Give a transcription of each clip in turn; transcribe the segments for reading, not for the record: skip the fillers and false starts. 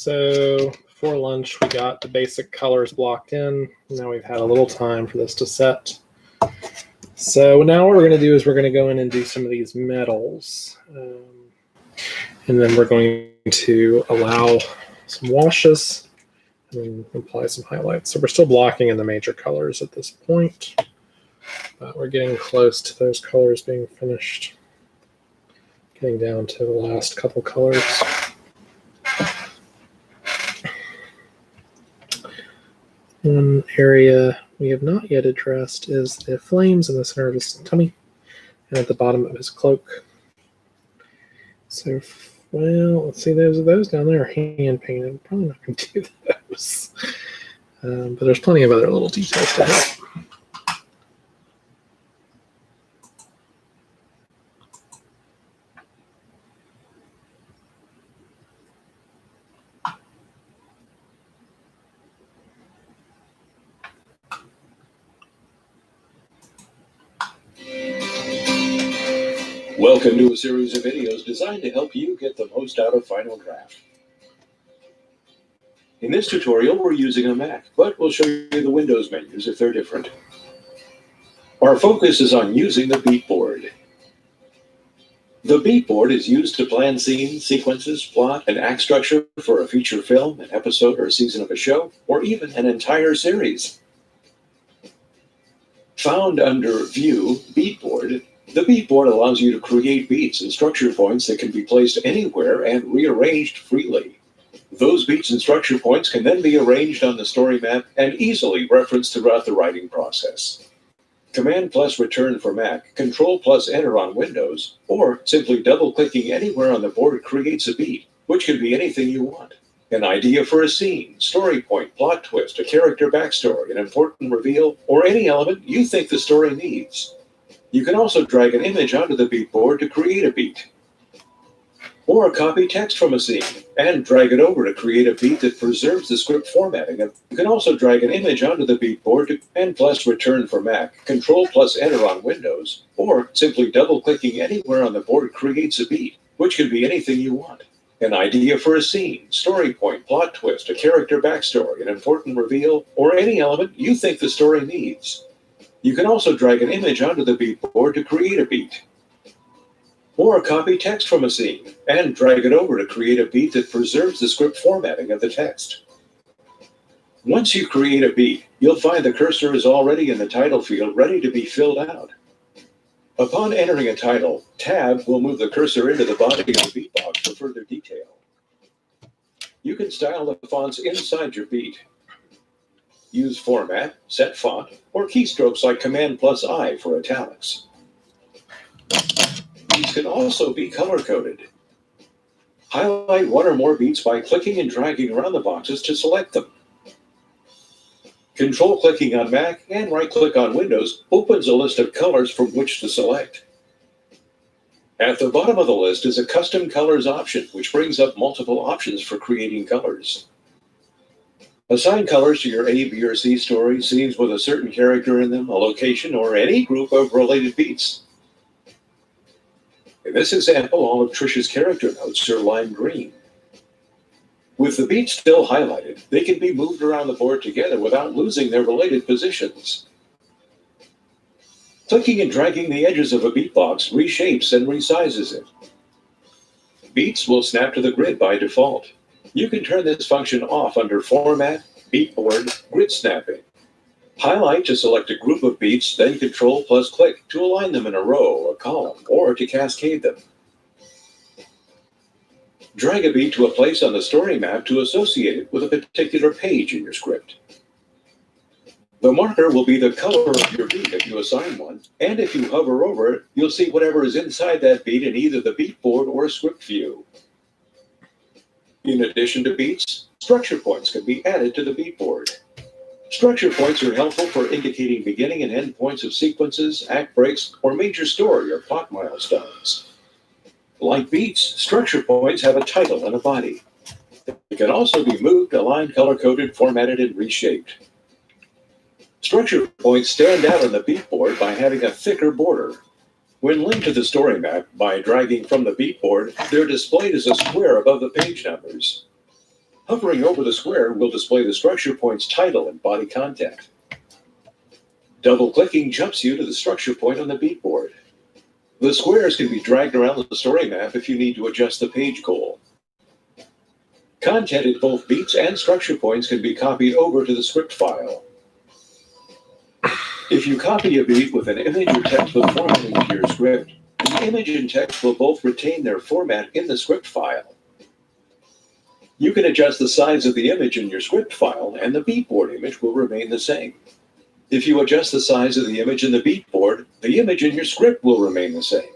So before lunch, we got the basic colors blocked in. Now we've had a little time for this to set. So now what we're going to do is we're going to go in and do some of these metals. And then we're going to allow some washes and apply some highlights. So we're still blocking in the major colors at this point, but we're getting close to those colors being finished. Getting down to the last couple colors. One area we have not yet addressed is the flames in the center of his tummy and at the bottom of his cloak. So, well, let's see, those down there are hand painted. I'm probably not going to do those. But there's plenty of other little details to help. Welcome to a series of videos designed to help you get the most out of Final Draft. In this tutorial, we're using a Mac, but we'll show you the Windows menus if they're different. Our focus is on using the beat board. The beat board is used to plan scenes, sequences, plot, and act structure for a feature film, an episode or season of a show, or even an entire series. Found under View, Beat Board, the beat board allows you to create beats and structure points that can be placed anywhere and rearranged freely. Those beats and structure points can then be arranged on the story map and easily referenced throughout the writing process. Command plus Return for Mac, Control plus Enter on Windows, or simply double-clicking anywhere on the board creates a beat, which can be anything you want. An idea for a scene, story point, plot twist, a character backstory, an important reveal, or any element you think the story needs. You can also drag an image onto the beat board to create a beat. Or copy text from a scene and drag it over to create a beat that preserves the script formatting. You can also drag an image onto the beat board to Command plus Return for Mac, Control plus Enter on Windows, or simply double-clicking anywhere on the board creates a beat, which can be anything you want. An idea for a scene, story point, plot twist, a character backstory, an important reveal, or any element you think the story needs. You can also drag an image onto the beat board to create a beat. Or copy text from a scene and drag it over to create a beat that preserves the script formatting of the text. Once you create a beat, you'll find the cursor is already in the title field ready to be filled out. Upon entering a title, Tab will move the cursor into the body of the beat box for further detail. You can style the fonts inside your beat. Use Format, Set Font, or keystrokes like Command plus I for italics. These can also be color-coded. Highlight one or more beats by clicking and dragging around the boxes to select them. Control-clicking on Mac and right-click on Windows opens a list of colors from which to select. At the bottom of the list is a Custom Colors option, which brings up multiple options for creating colors. Assign colors to your A, B, or C story, scenes with a certain character in them, a location, or any group of related beats. In this example, all of Trish's character notes are lime green. With the beats still highlighted, they can be moved around the board together without losing their related positions. Clicking and dragging the edges of a beat box reshapes and resizes it. Beats will snap to the grid by default. You can turn this function off under Format, Beat Board, Grid Snapping. Highlight to select a group of beats, then Control plus click to align them in a row, a column, or to cascade them. Drag a beat to a place on the story map to associate it with a particular page in your script. The marker will be the color of your beat if you assign one, and if you hover over it, you'll see whatever is inside that beat in either the beat board or script view. In addition to beats, structure points can be added to the beat board. Structure points are helpful for indicating beginning and end points of sequences, act breaks, or major story or plot milestones. Like beats, structure points have a title and a body. They can also be moved, aligned, color-coded, formatted, and reshaped. Structure points stand out on the beat board by having a thicker border. When linked to the story map by dragging from the beat board, they're displayed as a square above the page numbers. Hovering over the square will display the structure point's title and body content. Double-clicking jumps you to the structure point on the beat board. The squares can be dragged around the story map if you need to adjust the page goal. Content in both beats and structure points can be copied over to the script file. If you copy a beat with an image or text with formatting to your script, the image and text will both retain their format in the script file. You can adjust the size of the image in your script file, and the beatboard image will remain the same. If you adjust the size of the image in the beatboard, the image in your script will remain the same.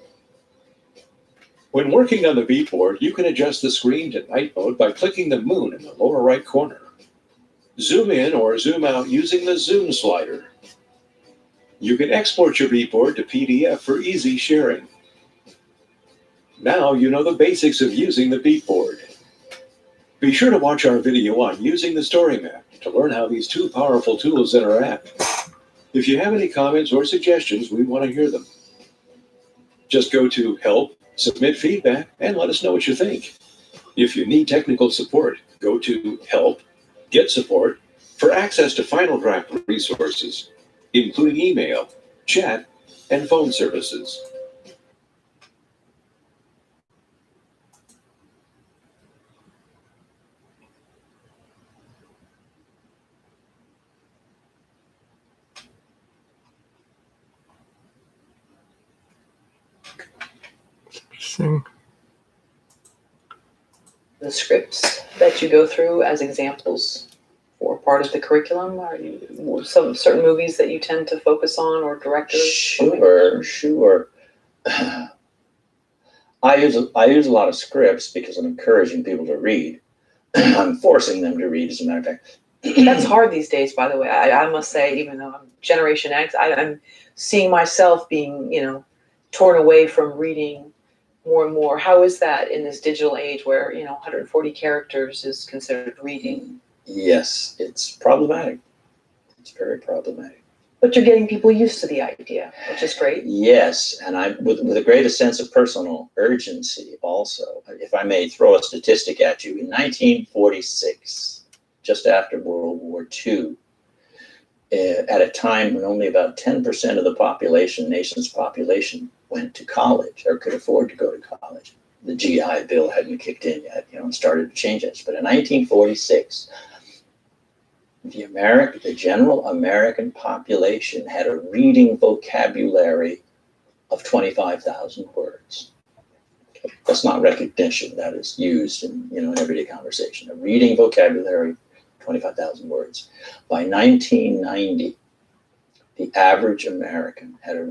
When working on the beatboard, you can adjust the screen to night mode by clicking the moon in the lower right corner. Zoom in or zoom out using the zoom slider. You can export your beatboard to PDF for easy sharing. Now you know the basics of using the beatboard. Be sure to watch our video on using the story map to learn how these two powerful tools interact. If you have any comments or suggestions, we want to hear them. Just go to Help, Submit Feedback, and let us know what you think. If you need technical support, go to Help, Get Support for access to final draft resources, including email, chat, and phone services. Interesting. The scripts that you go through as examples or part of the curriculum? Are you some certain movies that you tend to focus on, or directors? Sure. I use a lot of scripts because I'm encouraging people to read. I'm forcing them to read, as a matter of fact. That's hard these days, by the way. I must say, even though I'm Generation X, I'm seeing myself being, torn away from reading more and more. How is that in this digital age where, 140 characters is considered reading? Yes, it's problematic. It's very problematic. But you're getting people used to the idea, which is great. Yes, and I with the greatest sense of personal urgency also. If I may throw a statistic at you, in 1946, just after World War II, at a time when only about 10% of the nation's population went to college or could afford to go to college. The GI Bill hadn't kicked in yet, and started to change this. But in 1946, the general American population had a reading vocabulary of 25,000 words. That's not recognition. That is used in everyday conversation. A reading vocabulary, 25,000 words. By 1990, the average American had a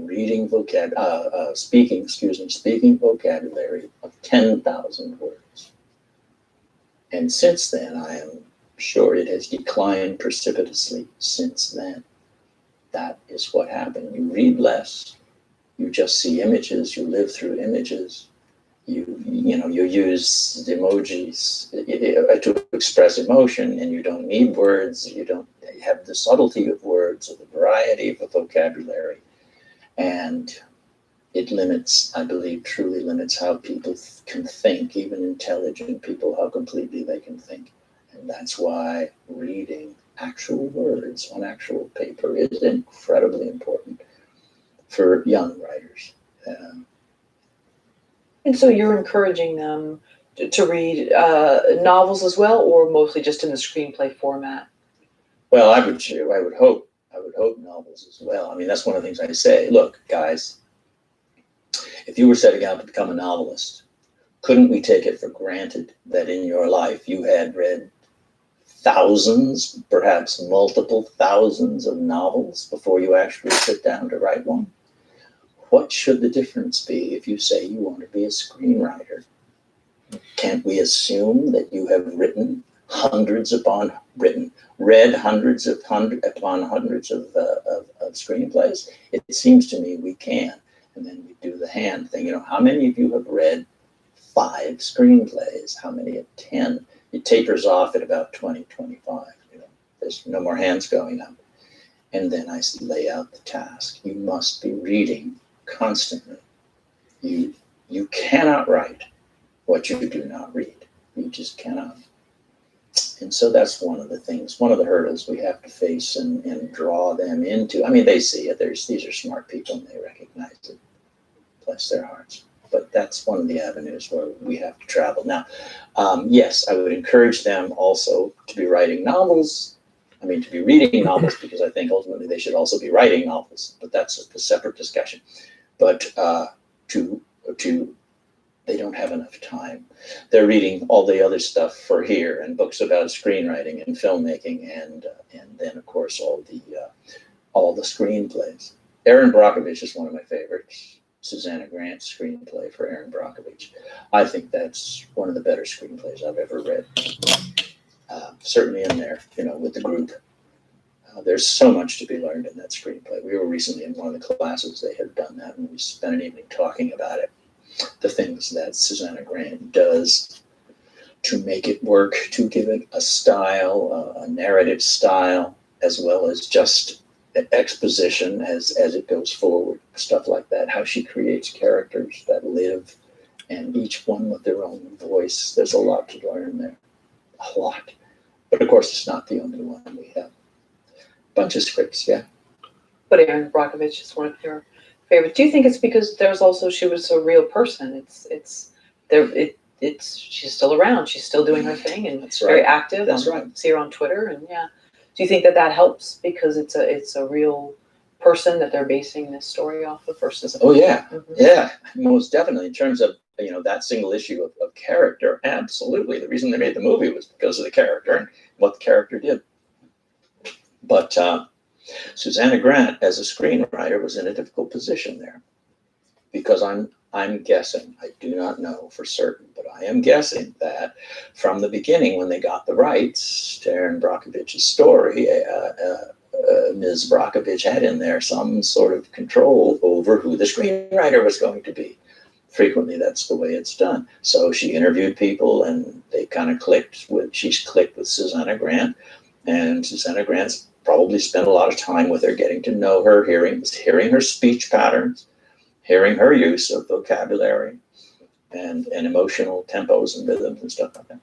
speaking vocabulary of 10,000 words. And since then, I am sure it has declined precipitously since then. That is what happened. You read less. You just see images. You live through images. You use emojis to express emotion, and you don't need words. You don't have the subtlety of words or the variety of a vocabulary, and it limits, I believe, truly limits how people can think. Even intelligent people, how completely they can think. And that's why reading actual words on actual paper is incredibly important for young writers. And so you're encouraging them to read novels as well, or mostly just in the screenplay format? Well, I would hope novels as well. I mean, that's one of the things I say. Look, guys, if you were setting out to become a novelist, couldn't we take it for granted that in your life you had read thousands, perhaps multiple thousands of novels before you actually sit down to write one? What should the difference be if you say you want to be a screenwriter? Can't we assume that you have read hundreds upon hundreds of screenplays? It seems to me we can. And then we do the hand thing. How many of you have read 5 screenplays? How many at 10? It tapers off at about 20, 25. There's no more hands going up. And then I lay out the task. You must be reading constantly. You cannot write what you do not read. You just cannot. And so that's one of the things, one of the hurdles we have to face and draw them into. I mean, they see it. These are smart people and they recognize it. Bless their hearts. But that's one of the avenues where we have to travel. Now, yes, I would encourage them also to be writing novels. I mean, to be reading novels, because I think ultimately they should also be writing novels. But that's a separate discussion. But they don't have enough time. They're reading all the other stuff for here and books about screenwriting and filmmaking, and then of course all the screenplays. Erin Brockovich is one of my favorites. Susanna Grant's screenplay for Erin Brockovich. I think that's one of the better screenplays I've ever read. Certainly in there, with the group. There's so much to be learned in that screenplay. We were recently in one of the classes they had done that, and we spent an evening talking about it. The things that Susanna Grant does to make it work, to give it a style, a narrative style, as well as just exposition as it goes forward, stuff like that, how she creates characters that live, and each one with their own voice. There's a lot to learn there, a lot. But of course, it's not the only one. We have a bunch of scripts, yeah. But Erin Brockovich is one of your favorites. Do you think it's because she was a real person? She's still around. She's still doing her thing and That's right. very active. That's right. See her on Twitter, and yeah. Do you think that helps because it's a real person that they're basing this story off of versus? Oh yeah, yeah, most definitely. In terms of that single issue of character, absolutely. The reason they made the movie was because of the character and what the character did. But Susanna Grant, as a screenwriter, was in a difficult position there, because I'm guessing, I do not know for certain, but I am guessing that from the beginning, when they got the rights to Erin Brockovich's story, Ms. Brockovich had in there some sort of control over who the screenwriter was going to be. Frequently, that's the way it's done. So she interviewed people, and they kind of she's clicked with Susanna Grant, and Susanna Grant's probably spent a lot of time with her, getting to know her, hearing her speech patterns, hearing her use of vocabulary and emotional tempos and rhythms and stuff like that.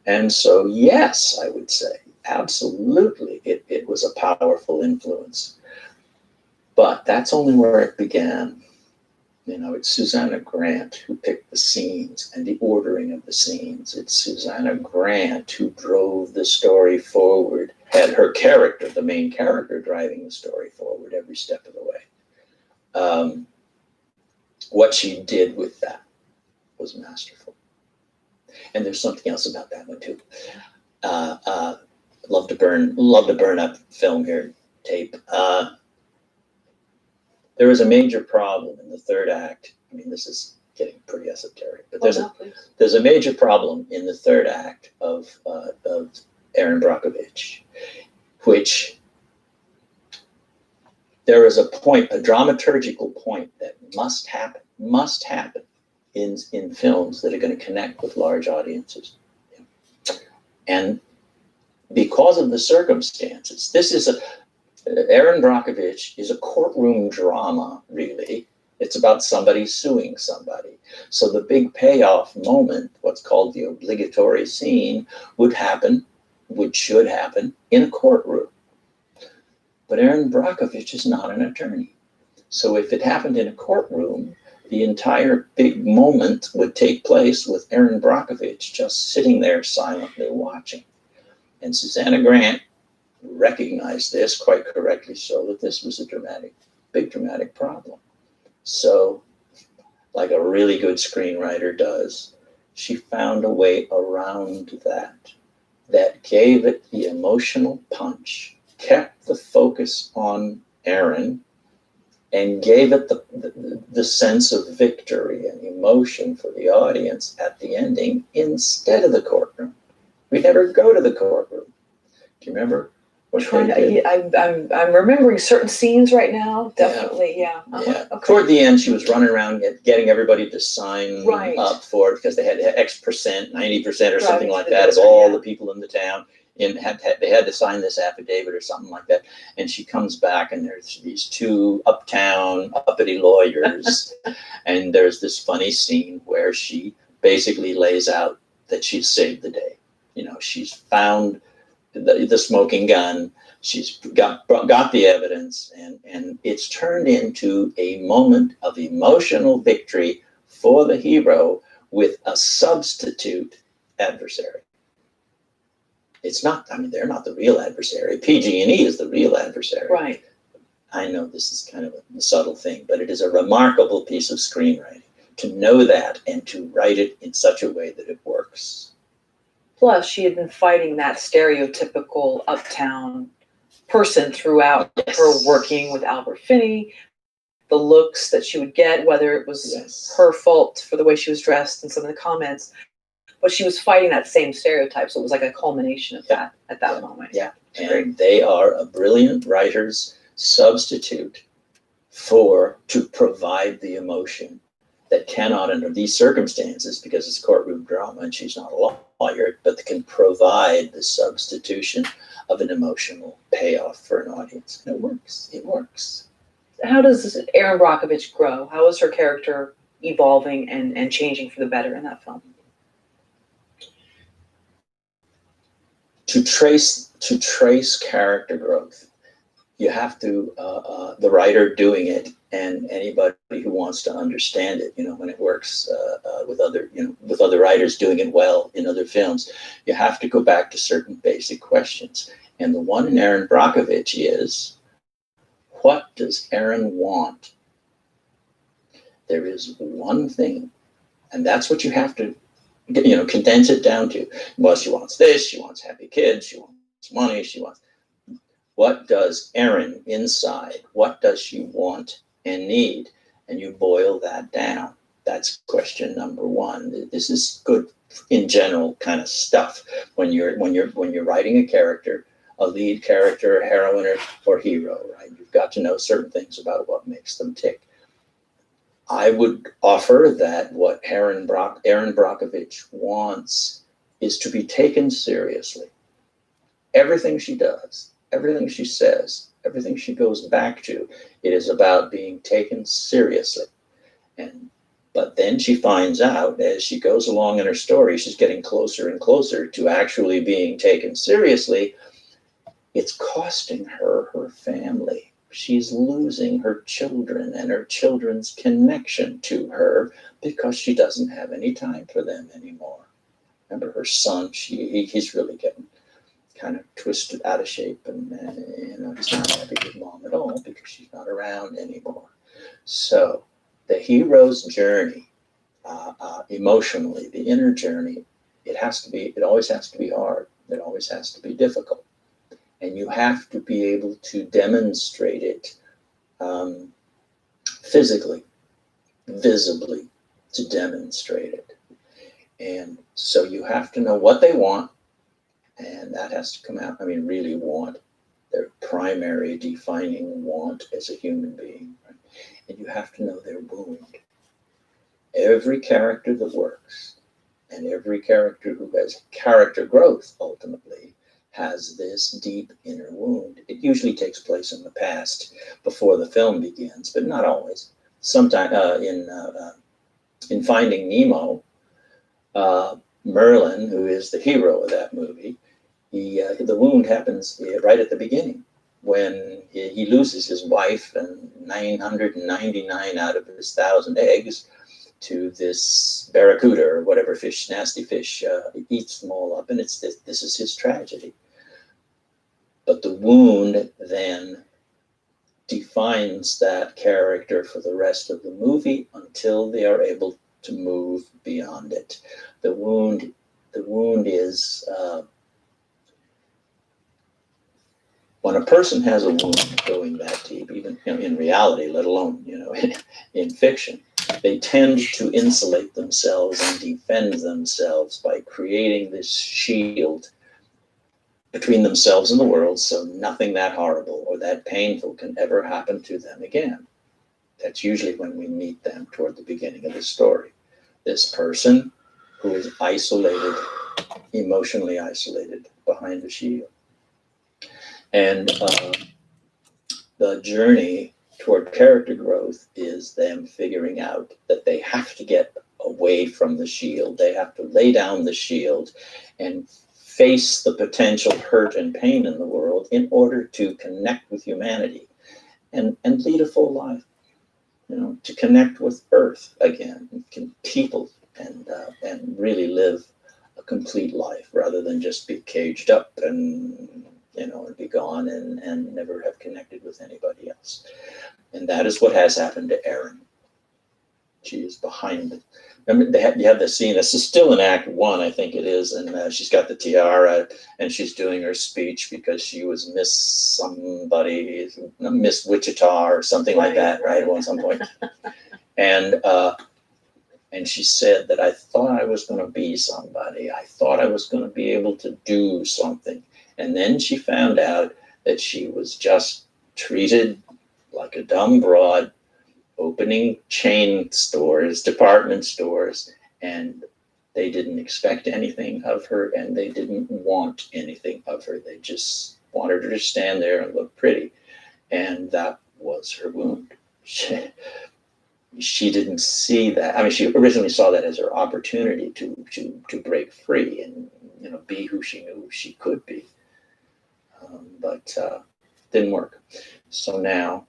And so, yes, I would say, absolutely, it was a powerful influence. But that's only where it began. It's Susanna Grant who picked the scenes and the ordering of the scenes. It's Susanna Grant who drove the story forward, had her character, the main character, driving the story forward every step of the way. What she did with that was masterful. And there's something else about that one too. Love to burn up film here, tape. There was a major problem in the third act. I mean, this is getting pretty esoteric, but there's a major problem in the third act of Erin Brockovich, which there is a dramaturgical point that must happen in films that are going to connect with large audiences. And because of the circumstances, Erin Brockovich is a courtroom drama, really. It's about somebody suing somebody. So the big payoff moment, what's called the obligatory scene, should happen in a courtroom. But Erin Brockovich is not an attorney. So if it happened in a courtroom, the entire big moment would take place with Erin Brockovich just sitting there silently watching. And Susanna Grant recognized this, quite correctly so, that this was a big dramatic problem. So, like a really good screenwriter does, she found a way around that gave it the emotional punch, kept the focus on Erin, and gave it the sense of victory and emotion for the audience at the ending instead of the courtroom. We never go to the courtroom. Do you remember? I'm remembering certain scenes right now. Definitely, yeah. Yeah. Okay. Toward the end, she was running around getting everybody to sign up for it, because they had X%, 90% or something like that of all the people in the town. And they had to sign this affidavit or something like that. And she comes back, and there's these two uppity lawyers. And there's this funny scene where she basically lays out that she's saved the day. she's found the smoking gun. She's got the evidence, and it's turned into a moment of emotional victory for the hero with a substitute adversary. It's not, they're not the real adversary. PG&E is the real adversary. Right. I know this is kind of a subtle thing, but it is a remarkable piece of screenwriting to know that and to write it in such a way that it works. Plus, she had been fighting that stereotypical uptown person throughout her working with Albert Finney, the looks that she would get, whether it was her fault for the way she was dressed and some of the comments, but she was fighting that same stereotype. So it was like a culmination of that at that moment. Yeah, and they are a brilliant writer's substitute to provide the emotion that cannot, under these circumstances, because it's courtroom drama and she's not a lawyer, but that can provide the substitution of an emotional payoff for an audience. And it works. It works. How does Erin Brockovich grow? How is her character evolving and changing for the better in that film? To trace character growth, you have to, the writer doing it and anybody who wants to understand it, when it works with other writers doing it well in other films, you have to go back to certain basic questions. And the one in Erin Brockovich is, what does Erin want? There is one thing, and that's what you have to, condense it down to. Well, she wants this, she wants happy kids, she wants money, what does Erin inside, what does she want and need? And you boil that down. That's question number one. This is good in general kind of stuff when you're writing a character, a lead character, a heroine, or hero, right? You've got to know certain things about what makes them tick. I would offer that what Erin Brockovich wants is to be taken seriously. Everything she does, everything she says, everything she goes back to, it is about being taken seriously. But then she finds out as she goes along in her story, she's getting closer and closer to actually being taken seriously. It's costing her family. She's losing her children and her children's connection to her because she doesn't have any time for them anymore. Remember her son, he's really getting kind of twisted out of shape, and he's not happy with mom at all because she's not around anymore. So the hero's journey, emotionally, the inner journey, it always has to be hard. It always has to be difficult. And you have to be able to demonstrate it physically, visibly, to demonstrate it. And so you have to know what they want, and that has to come out. Really want, their primary defining want as a human being. Right? And you have to know their wound. Every character that works, and every character who has character growth ultimately, has this deep inner wound. It usually takes place in the past before the film begins, but not always. Sometimes in Finding Nemo, Merlin, who is the hero of that movie, the wound happens right at the beginning when he loses his wife and 999 out of his 1,000 eggs to this barracuda or whatever fish, nasty fish, eats them all up, and this is his tragedy. But the wound then defines that character for the rest of the movie until they are able to move beyond it. The wound is when a person has a wound going that deep, even in reality, let alone in fiction, they tend to insulate themselves and defend themselves by creating this shield between themselves and the world, so nothing that horrible or that painful can ever happen to them again. That's usually when we meet them toward the beginning of the story. This person who is isolated, emotionally isolated behind a shield. And the journey toward character growth is them figuring out that they have to get away from the shield. They have to lay down the shield and face the potential hurt and pain in the world in order to connect with humanity and lead a full life, to connect with Earth again, people, and really live a complete life rather than just be caged up and be gone and never have connected with anybody else. And that is what has happened to Erin. She is behind it. Remember, you have the scene. This is still in Act 1, I think it is, and she's got the tiara, and she's doing her speech because she was Miss Wichita or something like that, right? At some point, and she said that I thought I was going to be somebody. I thought I was going to be able to do something, and then she found out that she was just treated like a dumb broad, opening chain stores, department stores, and they didn't expect anything of her, and they didn't want anything of her. They just wanted her to stand there and look pretty, and that was her wound. She didn't see that. I mean, she originally saw that as her opportunity to break free and be who she knew she could be, but didn't work. So now,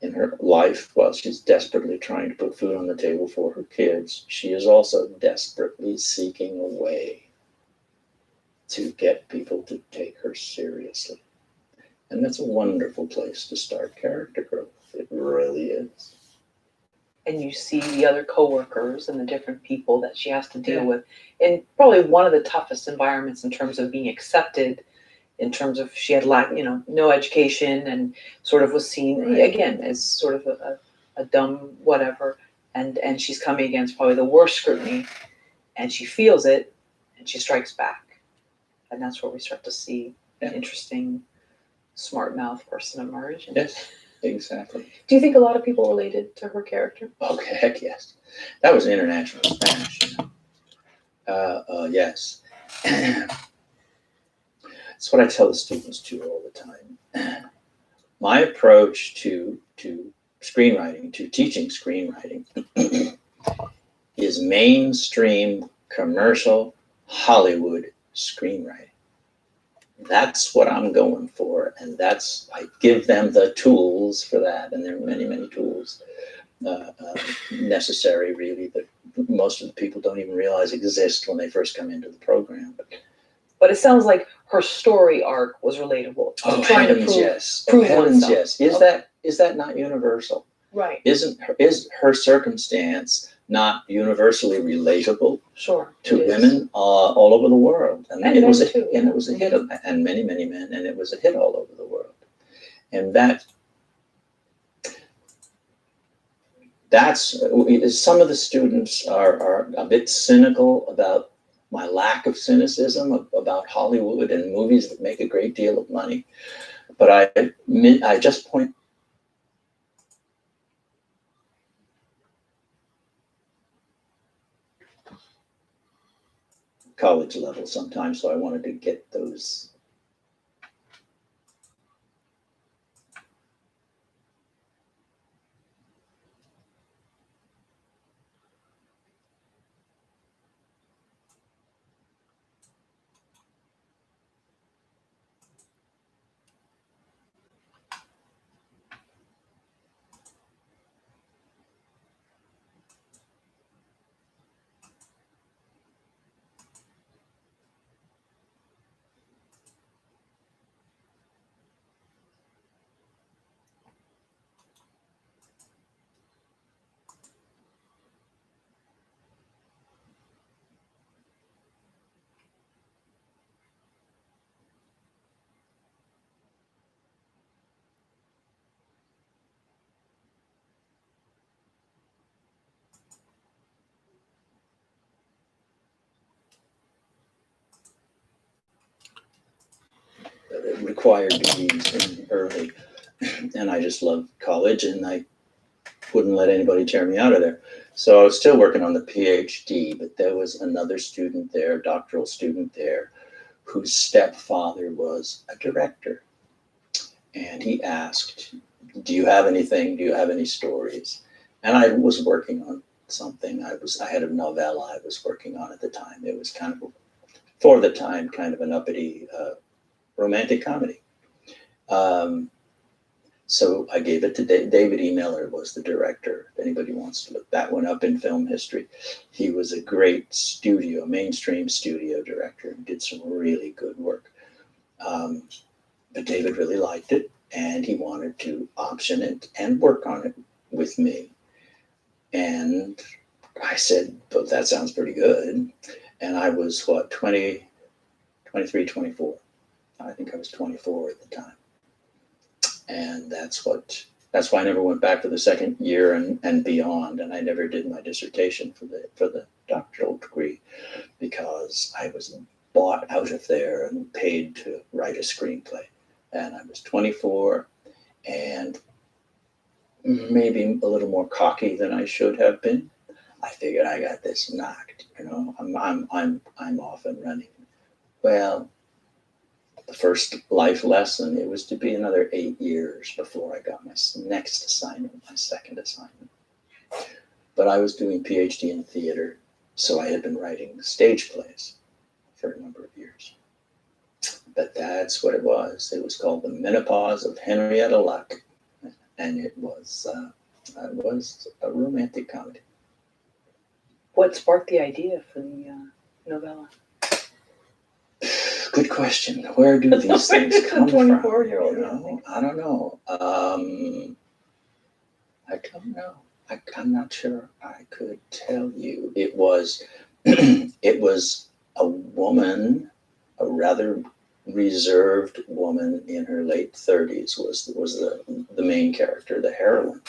in her life, while she's desperately trying to put food on the table for her kids, she is also desperately seeking a way to get people to take her seriously. And that's a wonderful place to start character growth. It really is. And you see the other coworkers and the different people that she has to deal with in probably one of the toughest environments in terms of being accepted, in terms of she had no education and sort of was seen again as sort of a dumb whatever, and she's coming against probably the worst scrutiny, and she feels it and she strikes back, and that's where we start to see an interesting smart mouth person emerge. Yes, exactly. Do you think a lot of people related to her character? Okay, heck yes. That was international Spanish. Yes. That's what I tell the students too all the time. My approach to screenwriting, to teaching screenwriting, is mainstream commercial Hollywood screenwriting. That's what I'm going for, and I give them the tools for that, and there are many, many tools necessary, really, that most of the people don't even realize exist when they first come into the program. But it sounds like her story arc was relatable. Oh, trying heavens, to yes. prove Heavens, oneself. yes. Is that not universal? Right. Is her circumstance not universally relatable to women all over the world? And it was a hit, and many, many men, and it was a hit all over the world. And that's some of the students are a bit cynical about my lack of cynicism about Hollywood and movies that make a great deal of money. But I just point college level sometimes, so I wanted to get those. Required degrees early, and I just loved college, and I wouldn't let anybody tear me out of there. So I was still working on the PhD, but there was another student there, doctoral student there, whose stepfather was a director, and he asked, "Do you have anything? Do you have any stories?" And I was working on something. I had a novella I was working on at the time. It was kind of for the time, kind of an uppity romantic comedy. So I gave it to David E. Miller was the director. If anybody wants to look that one up in film history, he was a great mainstream studio director, and did some really good work. But David really liked it, and he wanted to option it and work on it with me. And I said, but that sounds pretty good. And I was, 23, 24. I think I was 24 at the time. And that's why I never went back for the second year and beyond. And I never did my dissertation for the doctoral degree, because I was bought out of there and paid to write a screenplay. And I was 24 and maybe a little more cocky than I should have been. I figured I got this knocked, I'm off and running. Well, the first life lesson, it was to be another 8 years before I got my next assignment, my second assignment. But I was doing PhD in theater, so I had been writing stage plays for a number of years. But that's what it was. It was called The Menopause of Henrietta Luck, and it was a romantic comedy. What sparked the idea for the novella? Good question. Where do these things come from? 24-year-old. I don't know. I'm not sure I could tell you. It was a woman, a rather reserved woman in her late 30s was the main character, the heroine.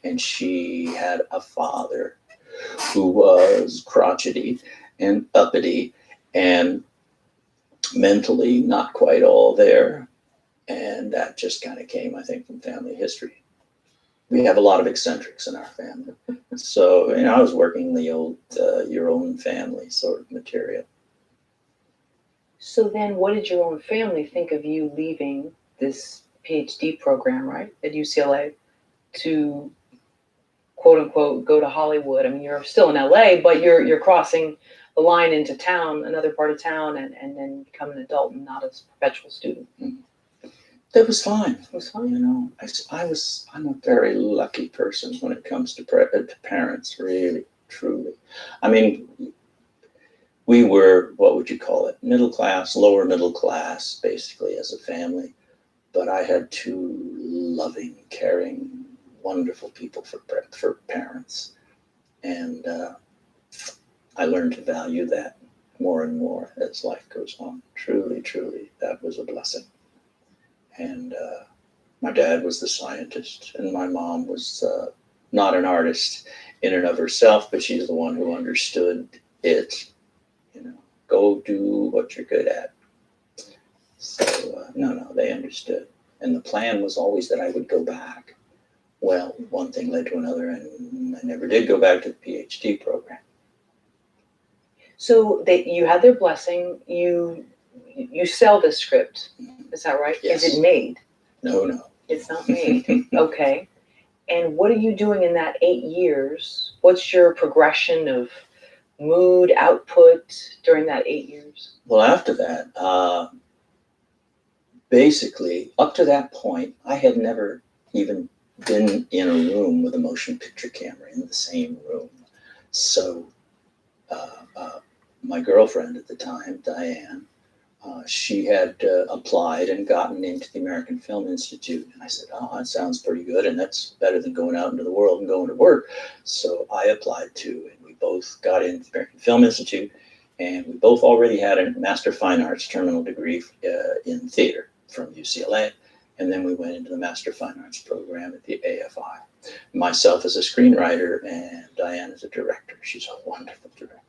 And she had a father who was crotchety and uppity and mentally not quite all there. And that just kind of came, I think, from family history. We have a lot of eccentrics in our family. So, I was working the old your own family sort of material. So then what did your own family think of you leaving this PhD program, right, at UCLA to, quote unquote, go to Hollywood? I mean, you're still in LA, but you're crossing the line into town, another part of town, and then become an adult and not a perpetual student. It was fine. It was fine. I'm a very lucky person when it comes to parents, really, truly. I mean, we were, what would you call it? Middle class, lower middle class, basically, as a family. But I had two loving, caring, wonderful people for parents. And I learned to value that more and more as life goes on. Truly, truly, that was a blessing. And my dad was the scientist, and my mom was not an artist in and of herself, but she's the one who understood it. Go do what you're good at. So, no, they understood. And the plan was always that I would go back. Well, one thing led to another, and I never did go back to the PhD program. So you had their blessing. You sell this script. Is that right? Yes. Is it made? No. It's not made. Okay. And what are you doing in that 8 years? What's your progression of mood, output during that 8 years? Well, after that, basically, up to that point, I had never even been in a room with a motion picture camera, in the same room. So my girlfriend at the time, Diane, she had applied and gotten into the American Film Institute. And I said, that sounds pretty good. And that's better than going out into the world and going to work. So I applied too, and we both got into the American Film Institute. And we both already had a Master of Fine Arts terminal degree in theater from UCLA. And then we went into the Master of Fine Arts program at the AFI. Myself as a screenwriter and Diane as a director. She's a wonderful director.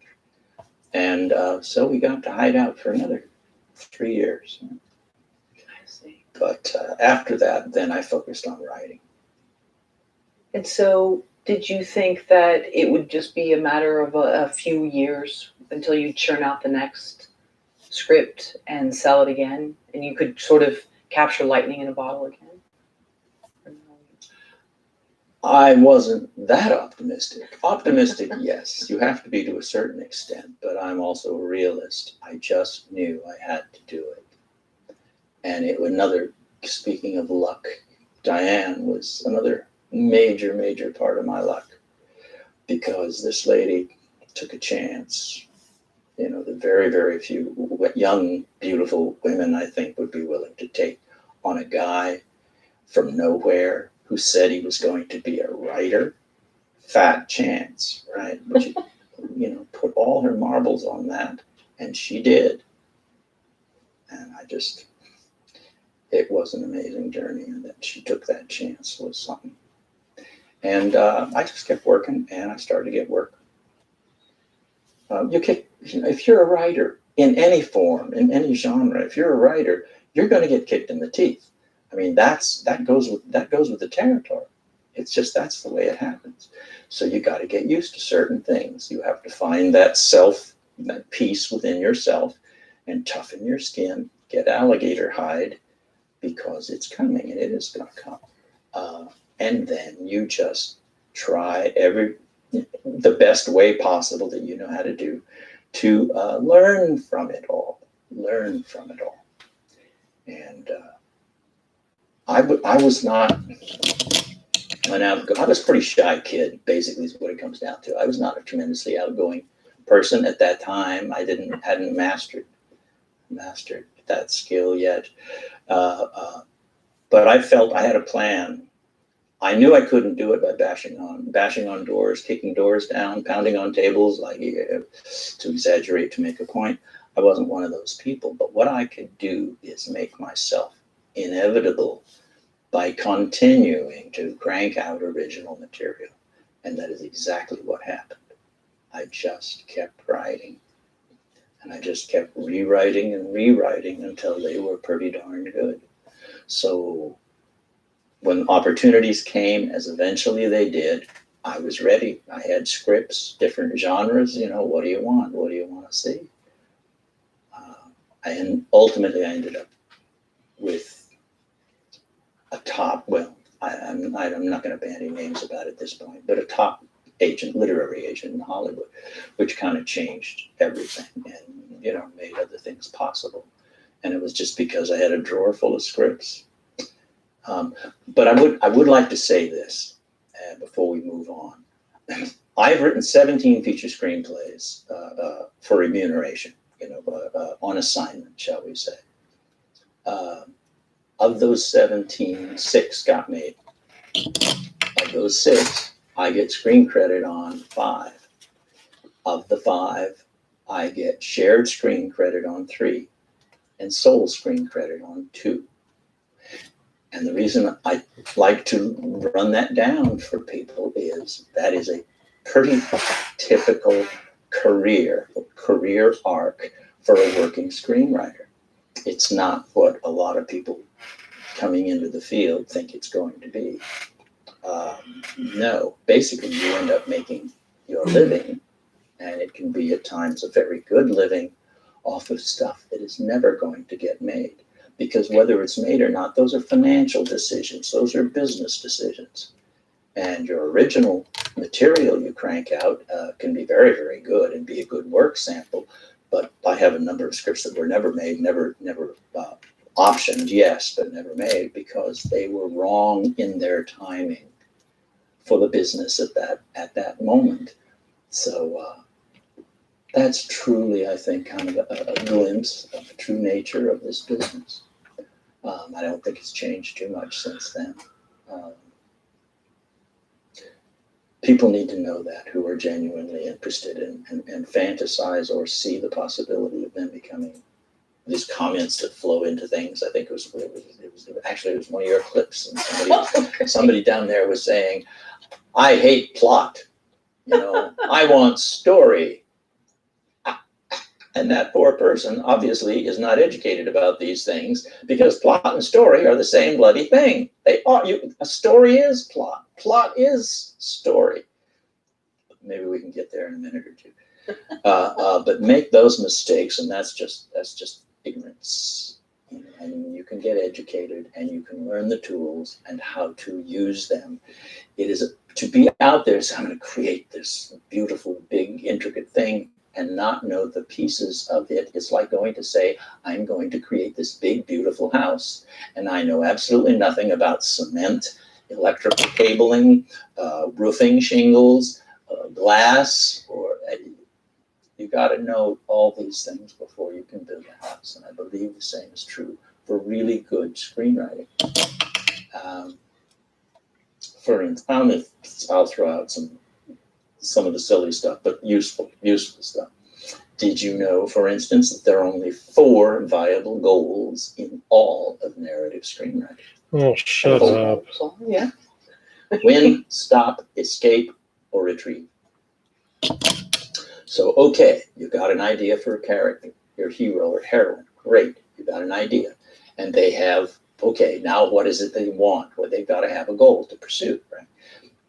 And so we got to hide out for another 3 years. I see. But after that, then I focused on writing. And so did you think that it would just be a matter of a few years until you churn out the next script and sell it again, and you could sort of capture lightning in a bottle again? I wasn't that optimistic. Optimistic, yes, you have to be to a certain extent, but I'm also a realist. I just knew I had to do it. And speaking of luck, Diane was another major, major part of my luck, because this lady took a chance. You know, the very, very few young, beautiful women I think would be willing to take on a guy from nowhere who said he was going to be a writer. Fat chance, right? But she, put all her marbles on that, and she did. And it was an amazing journey, and that she took that chance was something. And I just kept working, and I started to get work. If you're a writer in any form, in any genre, if you're a writer, you're going to get kicked in the teeth. I mean, that goes with the territory. It's just, that's the way it happens. So you got to get used to certain things. You have to find that peace within yourself, and toughen your skin, get alligator hide, because it's coming, and it is going to come. And then you just try the best way possible that you know how to do to learn from it all. And I was not I was a pretty shy kid, basically, is what it comes down to. I was not a tremendously outgoing person at that time. I hadn't mastered that skill yet. But I felt I had a plan. I knew I couldn't do it by bashing on doors, kicking doors down, pounding on tables, like, to exaggerate, to make a point. I wasn't one of those people. But what I could do is make myself inevitable by continuing to crank out original material. And that is exactly what happened. I just kept writing. And I just kept rewriting and rewriting until they were pretty darn good. So when opportunities came, as eventually they did, I was ready. I had scripts, different genres. What do you want? What do you want to see? And ultimately, I ended up with a top, I'm not going to bandy names about it at this point, but a top literary agent in Hollywood, which kind of changed everything and, made other things possible. And it was just because I had a drawer full of scripts. But I would like to say this before we move on. I've written 17 feature screenplays for remuneration, on assignment, shall we say. Of those 17, 6 got made. Of those 6, I get screen credit on 5. Of the 5, I get shared screen credit on 3 and sole screen credit on 2. And the reason I like to run that down for people is that is a pretty typical career arc for a working screenwriter. It's not what a lot of people coming into the field think it's going to be. No, basically you end up making your living, and it can be at times a very good living, off of stuff that is never going to get made. Because whether it's made or not, those are financial decisions. Those are business decisions. And your original material you crank out can be very, very good and be a good work sample. But I have a number of scripts that were never made, never optioned, yes, but never made, because they were wrong in their timing for the business at that moment. So that's truly, I think, kind of a glimpse of the true nature of this business. I don't think it's changed too much since then. People need to know that, who are genuinely interested in and fantasize or see the possibility of them becoming these comments that flow into things. I think it was one of your clips, and somebody down there was saying, "I hate plot. I want story." And that poor person obviously is not educated about these things, because plot and story are the same bloody thing. They are. A story is plot. Plot is story. Maybe we can get there in a minute or two. But make those mistakes, and that's just ignorance. And you can get educated and you can learn the tools and how to use them. It is to be out there, so I'm going to create this beautiful, big, intricate thing and not know the pieces of it. It's like going to say, I'm going to create this big, beautiful house, and I know absolutely nothing about cement, electrical cabling, roofing shingles, glass, or you got to know all these things before you can build a house. And I believe the same is true for really good screenwriting. For instance, I'll throw out some of the silly stuff, but useful stuff. Did you know, for instance, that there are only 4 viable goals in all of narrative screenwriting? Oh, shut up. So, yeah. Win, stop, escape, or retrieve. So, okay, you got an idea for a character, your hero or heroine. Great, you got an idea. And they have, okay, now what is it they want? Well, they've got to have a goal to pursue, right?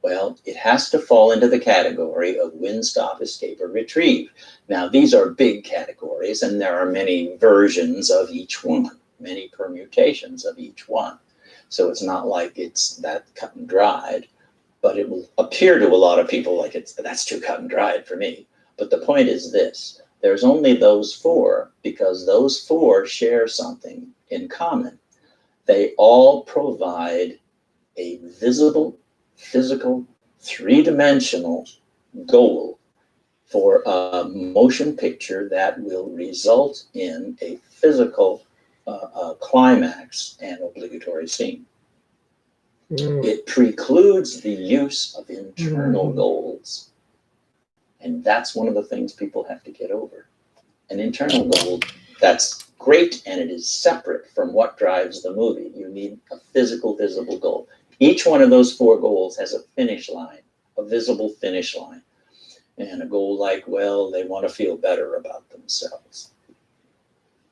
Well, it has to fall into the category of win, stop, escape, or retrieve. Now, these are big categories, and there are many versions of each one, many permutations of each one. So it's not like it's that cut and dried, but it will appear to a lot of people like that's too cut and dried for me. But the point is this: there's only those 4 because those 4 share something in common. They all provide a visible, physical, 3-dimensional goal for a motion picture that will result in a physical climax and obligatory scene. It precludes the use of internal goals. And that's one of the things people have to get over. An internal goal, that's great, and it is separate from what drives the movie. You need a physical, visible goal. Each one of those 4 goals has a finish line, a visible finish line. And a goal like, well, they want to feel better about themselves.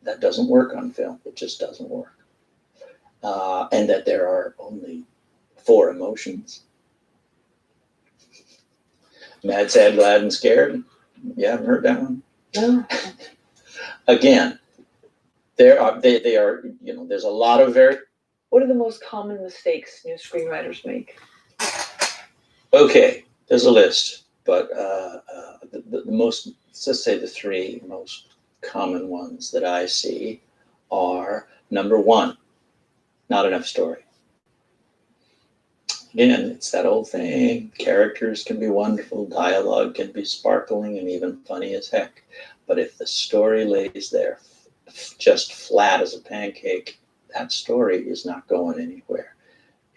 That doesn't work on film. It just doesn't work. And that there are only 4 emotions. Mad, sad, glad, and scared. You haven't heard that one? No. Again, they are, there's a lot of What are the most common mistakes new screenwriters make? Okay, there's a list, but the most, let's just say the 3 most common ones that I see are, number 1, not enough story. Again, it's that old thing. Characters can be wonderful, dialogue can be sparkling and even funny as heck. But if the story lays there just flat as a pancake, that story is not going anywhere.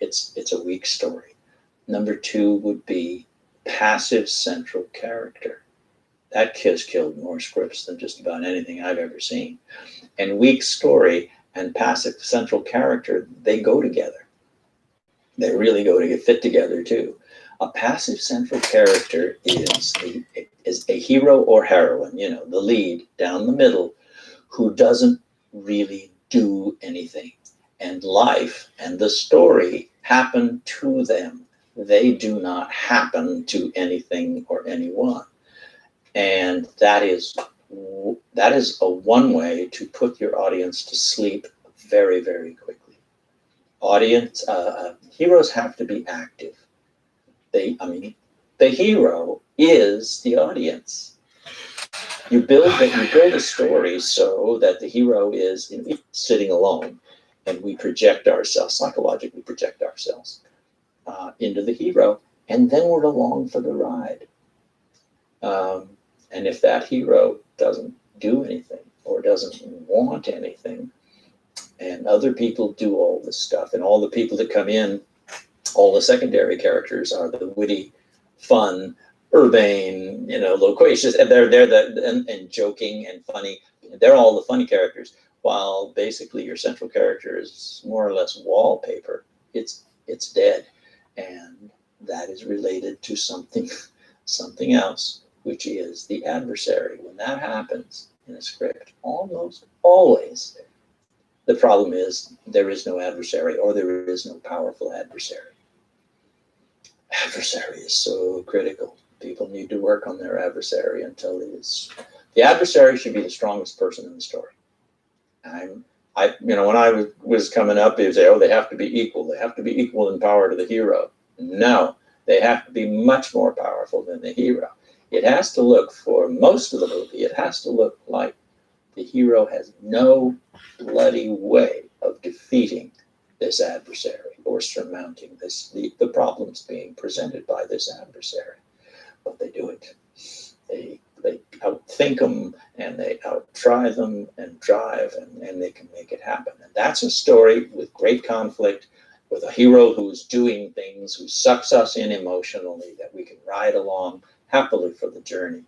It's a weak story. Number 2 would be passive central character. That has killed more scripts than just about anything I've ever seen. And weak story and passive central character, they go together. They really go to fit together too. A passive central character is a hero or heroine, the lead down the middle, who doesn't really do anything. And life and the story happen to them. They do not happen to anything or anyone. And that is a one way to put your audience to sleep very, very quickly. Heroes have to be active. The hero is the audience. You build a story so that the hero is sitting alone, and we project ourselves, psychologically project ourselves into the hero, and then we're along for the ride. And if that hero doesn't do anything or doesn't want anything, and other people do all this stuff, and all the people that come in, all the secondary characters are the witty, fun, urbane, loquacious, and they're and joking and funny. They're all the funny characters, while basically your central character is more or less wallpaper. It's dead, and that is related to something else, which is the adversary. When that happens in a script, almost always, the problem is there is no adversary, or there is no powerful adversary. Adversary is so critical. People need to work on their adversary until it is. The adversary should be the strongest person in the story. when I was coming up, they would say, oh, they have to be equal. They have to be equal in power to the hero. No, they have to be much more powerful than the hero. It has to look, for most of the movie, it has to look like the hero has no bloody way of defeating this adversary or surmounting the problems being presented by this adversary. But they do it. They outthink them, and they outtry them and drive, and they can make it happen. And that's a story with great conflict, with a hero who's doing things, who sucks us in emotionally, that we can ride along happily for the journey.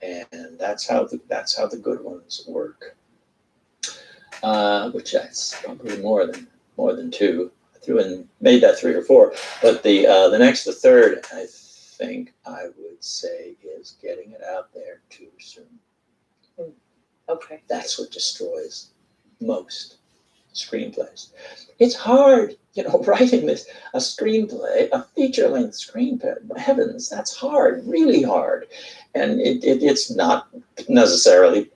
And that's how the good ones work. Which that's probably more than two. I threw in, made that 3 or 4. But the third, I think I would say, is getting it out there too soon. Okay. That's what destroys most screenplays. It's hard, writing a screenplay, a feature-length screenplay. Heavens, that's hard, really hard. And it's not necessarily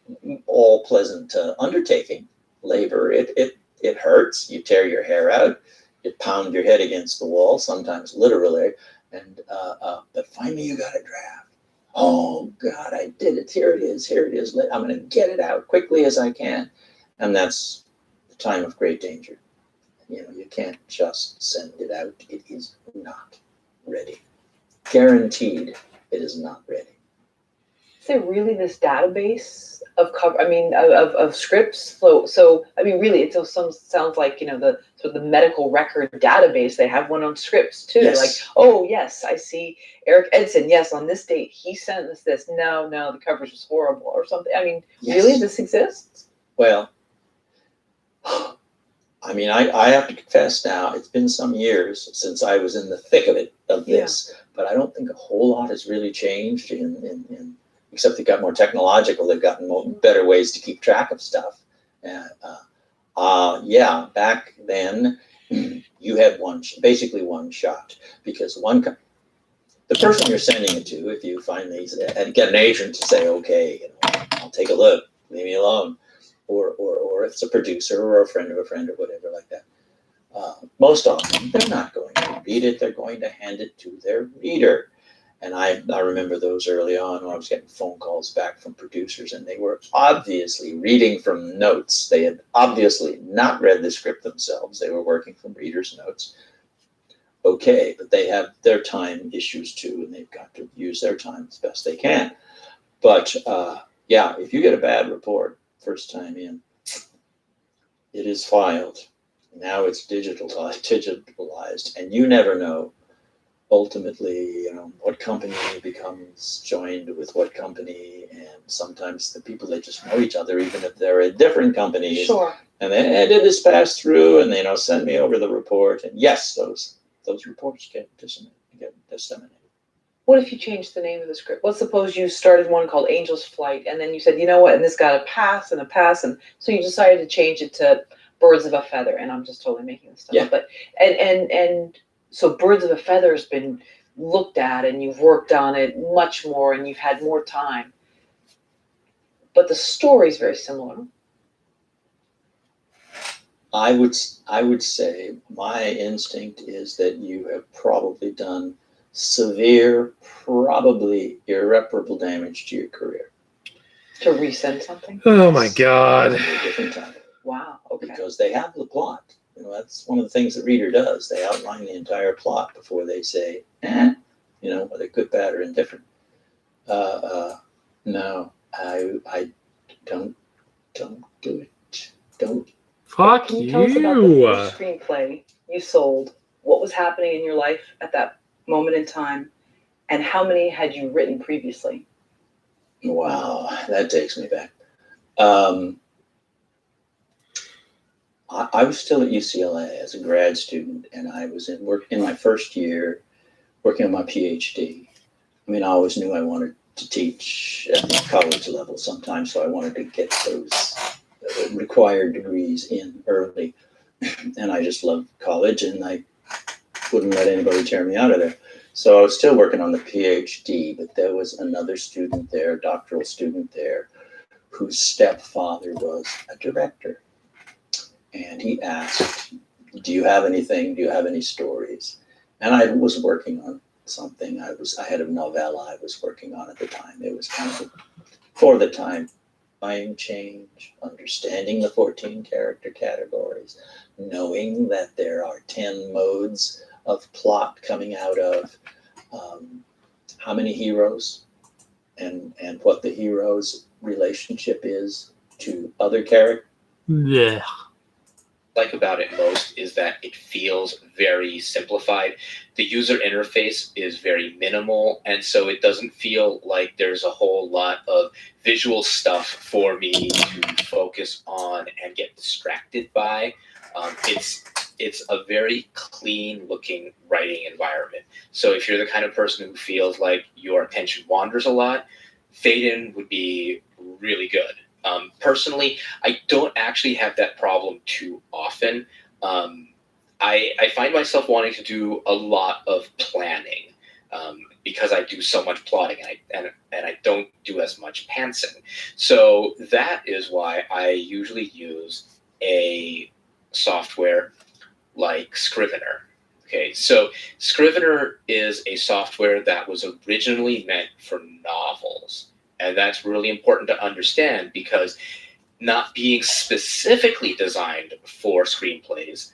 all pleasant undertaking, labor. It hurts. You tear your hair out. You pound your head against the wall, sometimes literally. And but finally you got a draft. Oh God, I did it. Here it is. I'm going to get it out quickly as I can. And that's the time of great danger. You can't just send it out. It is not ready. Guaranteed, it is not ready. Is there really this database of scripts? So really, it sounds like the sort of the medical record database. They have one on scripts too. Yes. Like, oh yes, I see Eric Edson. Yes, on this date he sent us this. No, the coverage was horrible or something. Yes. Really, this exists? Well, I have to confess now, it's been some years since I was in the thick of this, but I don't think a whole lot has really changed in except they got more technological. They've gotten better ways to keep track of stuff. Back then you had basically one shot, because the person you're sending it to, if you finally get an agent to say, okay, I'll take a look, leave me alone. Or if it's a producer or a friend or whatever like that. Most often, they're not going to read it. They're going to hand it to their reader. And I remember those early on when I was getting phone calls back from producers, and they were obviously reading from notes. They had obviously not read the script themselves. They were working from readers' notes. Okay, but they have their time issues too, and they've got to use their time as best they can. But if you get a bad report first time in, it is filed. Now it's digitalized, and you never know ultimately, what company becomes joined with what company, and sometimes the people, they just know each other, even if they're at different companies. Sure. And then did this pass through, and they send me over the report, and yes, those reports get disseminated. What if you changed the name of the script? Let's suppose you started one called Angel's Flight, and then you said, you know what, and this got a pass, and so you decided to change it to Birds of a Feather, and I'm just totally making this stuff up. But and so Birds of a Feather has been looked at, and you've worked on it much more, and you've had more time. But the story is very similar. I would say my instinct is that you have probably done severe, probably irreparable damage to your career. To resend something? Oh my God. A different time. Wow, okay. Because they have the plot. That's one of the things the reader does. They outline the entire plot before they say, whether good, bad, or indifferent. No, I don't do it. Don't. Fuck Can you you. tell us about the first screenplay you sold? What was happening in your life at that moment in time, and how many had you written previously? Wow, that takes me back. I was still at UCLA as a grad student, and I was in my first year working on my PhD. I always knew I wanted to teach at the college level sometimes, so I wanted to get those required degrees in early. And I just loved college, and I wouldn't let anybody tear me out of there. So I was still working on the PhD, but there was another student there, a doctoral student there, whose stepfather was a director. and he asked, do you have anything? Do you have any stories? And I was working on something. I had a novella I was working on at the time. It was kind of, for the time, mind change, understanding the 14 character categories, knowing that there are 10 modes of plot coming out of how many heroes and what the hero's relationship is to other characters. Yeah. Like about it most is that it feels very simplified. The user interface is very minimal, and so it doesn't feel like there's a whole lot of visual stuff for me to focus on and get distracted by. It's a very clean looking writing environment. So if you're the kind of person who feels like your attention wanders a lot, Fade-In would be really good. Personally, I don't actually have that problem too often. I find myself wanting to do a lot of planning because I do so much plotting and I don't do as much pantsing. So that is why I usually use a software like Scrivener. Okay, so Scrivener is a software that was originally meant for novels. And that's really important to understand because not being specifically designed for screenplays,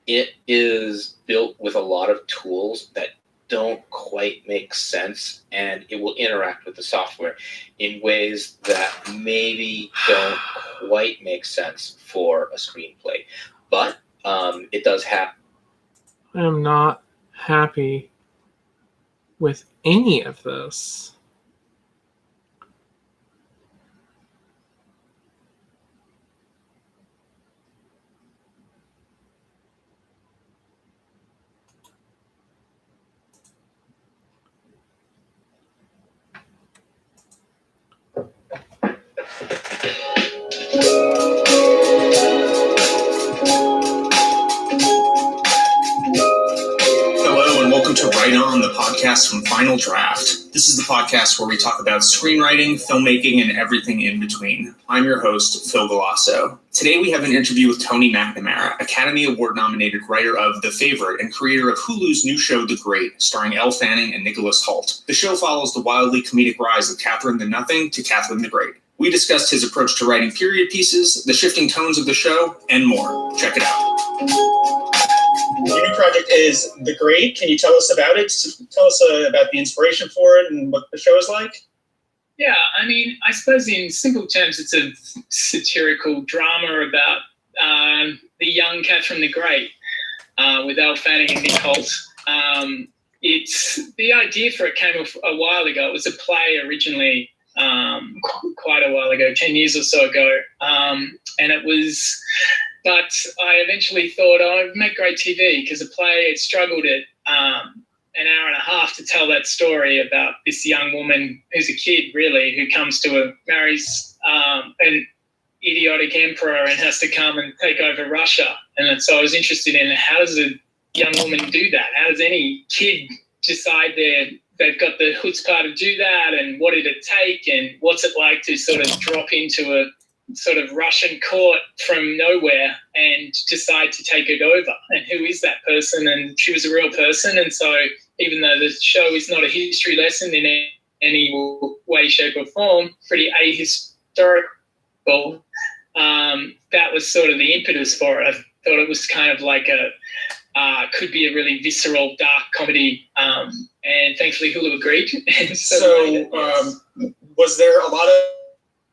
it is built with a lot of tools that don't quite make sense, and it will interact with the software in ways that maybe don't quite make sense for a screenplay. But it does happen. I am not happy with any of this. Hello and welcome to Write On, the podcast from Final Draft. This is the podcast where we talk about screenwriting, filmmaking, and everything in between. I'm your host, Phil Galasso. Today we have an interview with Tony McNamara, Academy Award-nominated writer of The Favorite and creator of Hulu's new show The Great, starring Elle Fanning and Nicholas Hoult. The show follows the wildly comedic rise of Catherine the Nothing to Catherine the Great. We discussed his approach to writing period pieces, the shifting tones of the show, and more. Check it out. Your new project is The Great. Can you tell us about it? Tell us about the inspiration for it and what the show is like. Yeah, I mean, I suppose in simple terms, it's a satirical drama about the young Catherine the Great with Elle Fanning and Nick Hoult. It's the idea for it came a while ago. It was a play originally, quite a while ago, 10 years or so ago, and it was. But I eventually thought, I'd make great TV because a play had struggled at an hour and a half to tell that story about this young woman who's a kid, really, who comes to marries an idiotic emperor and has to come and take over Russia. And so I was interested in how does a young woman do that? How does any kid decide they've got the chutzpah to do that? And what did it take? And what's it like to sort of drop into a sort of Russian court from nowhere and decide to take it over? And who is that person? And she was a real person. And so even though the show is not a history lesson in any way, shape or form, pretty ahistorical, that was sort of the impetus for it. I thought it was kind of like could be a really visceral, dark comedy. And thankfully Hulu agreed. And So was there a lot of,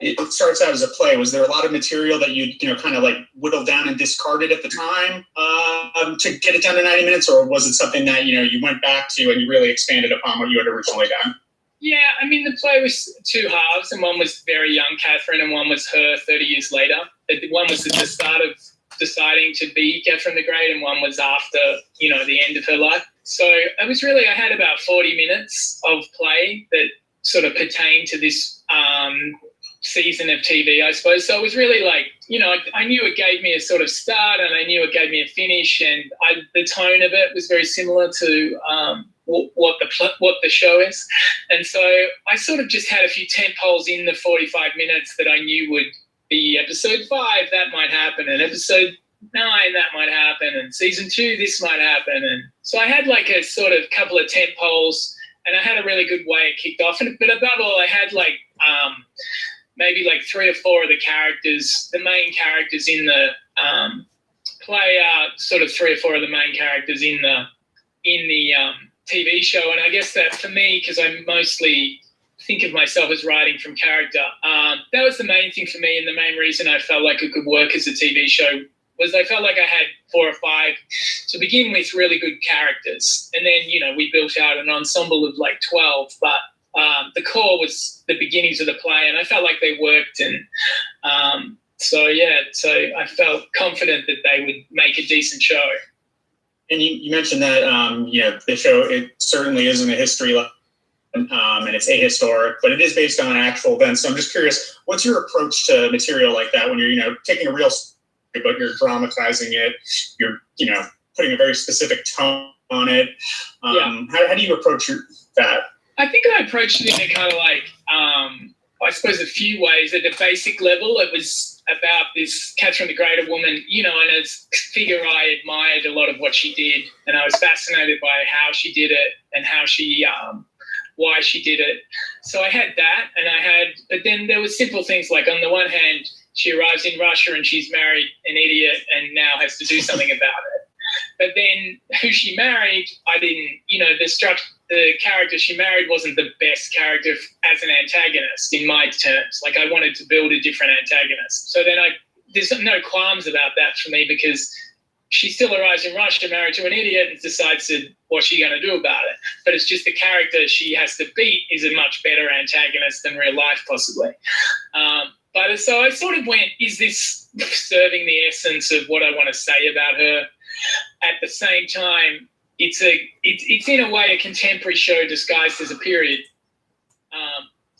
it starts out as a play. Was there a lot of material that you kind of like whittled down and discarded at the time to get it down to 90 minutes? Or was it something that, you went back to and you really expanded upon what you had originally done? Yeah, I mean, the play was two halves, and one was very young Catherine and one was her 30 years later. One was at the start of deciding to be Catherine the Great, and one was after, the end of her life. So it was really, I had about 40 minutes of play that sort of pertained to this season of TV, I suppose. So it was really like, I knew it gave me a sort of start and I knew it gave me a finish, and the tone of it was very similar to what the show is. And so I sort of just had a few tent poles in the 45 minutes that I knew would be episode 5, that might happen, and episode 9, that might happen, and season 2, this might happen. And so I had like a sort of couple of tent poles, and I had a really good way it kicked off. But above all, I had like maybe like 3 or 4 of the characters, the main characters in the play out sort of 3 or 4 of the main characters in the TV show. And I guess that for me, because I mostly think of myself as writing from character, that was the main thing for me, and the main reason I felt like it could work as a TV show was I felt like I had 4 or 5 to begin with really good characters, and then we built out an ensemble of like 12, but the core was the beginnings of the play, and I felt like they worked. And so I felt confident that they would make a decent show. And you mentioned that the show, it certainly isn't a history and it's ahistoric, but it is based on actual events. So I'm just curious, what's your approach to material like that when you're taking a real story, but you're dramatizing it, you're putting a very specific tone on it. How do you approach that? I think I approached it in a kind of like, I suppose a few ways. At the basic level, it was about this Catherine the Great, a woman, and as a figure I admired a lot of what she did, and I was fascinated by how she did it and how she, why she did it. So I had that, but then there were simple things like, on the one hand, she arrives in Russia and she's married an idiot and now has to do something about it. But then who she married, I didn't, the character she married wasn't the best character as an antagonist in my terms. Like, I wanted to build a different antagonist. So then there's no qualms about that for me, because she still arrives in Russia married to an idiot and decides what's she going to do about it. But it's just the character she has to beat is a much better antagonist than real life, possibly. But so I sort of went, is this serving the essence of what I want to say about her? At the same time, it's in a way a contemporary show disguised as a period.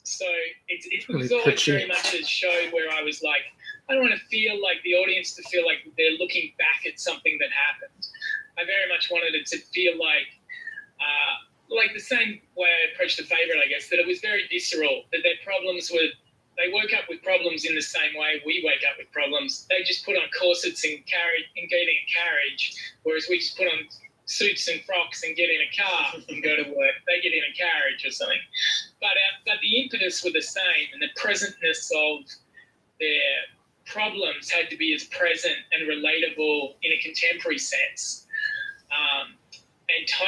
So it was always very much a show where I was like, I don't want to feel like the audience to feel like they're looking back at something that happened. I very much wanted it to feel like the same way I approached The Favourite, I guess, that it was very visceral, that their problems were, they woke up with problems in the same way we wake up with problems. They just put on corsets and get in a carriage, whereas we just put on suits and frocks and get in a car and go to work. They get in a carriage or something. But the impetus were the same, and the presentness of their problems had to be as present and relatable in a contemporary sense.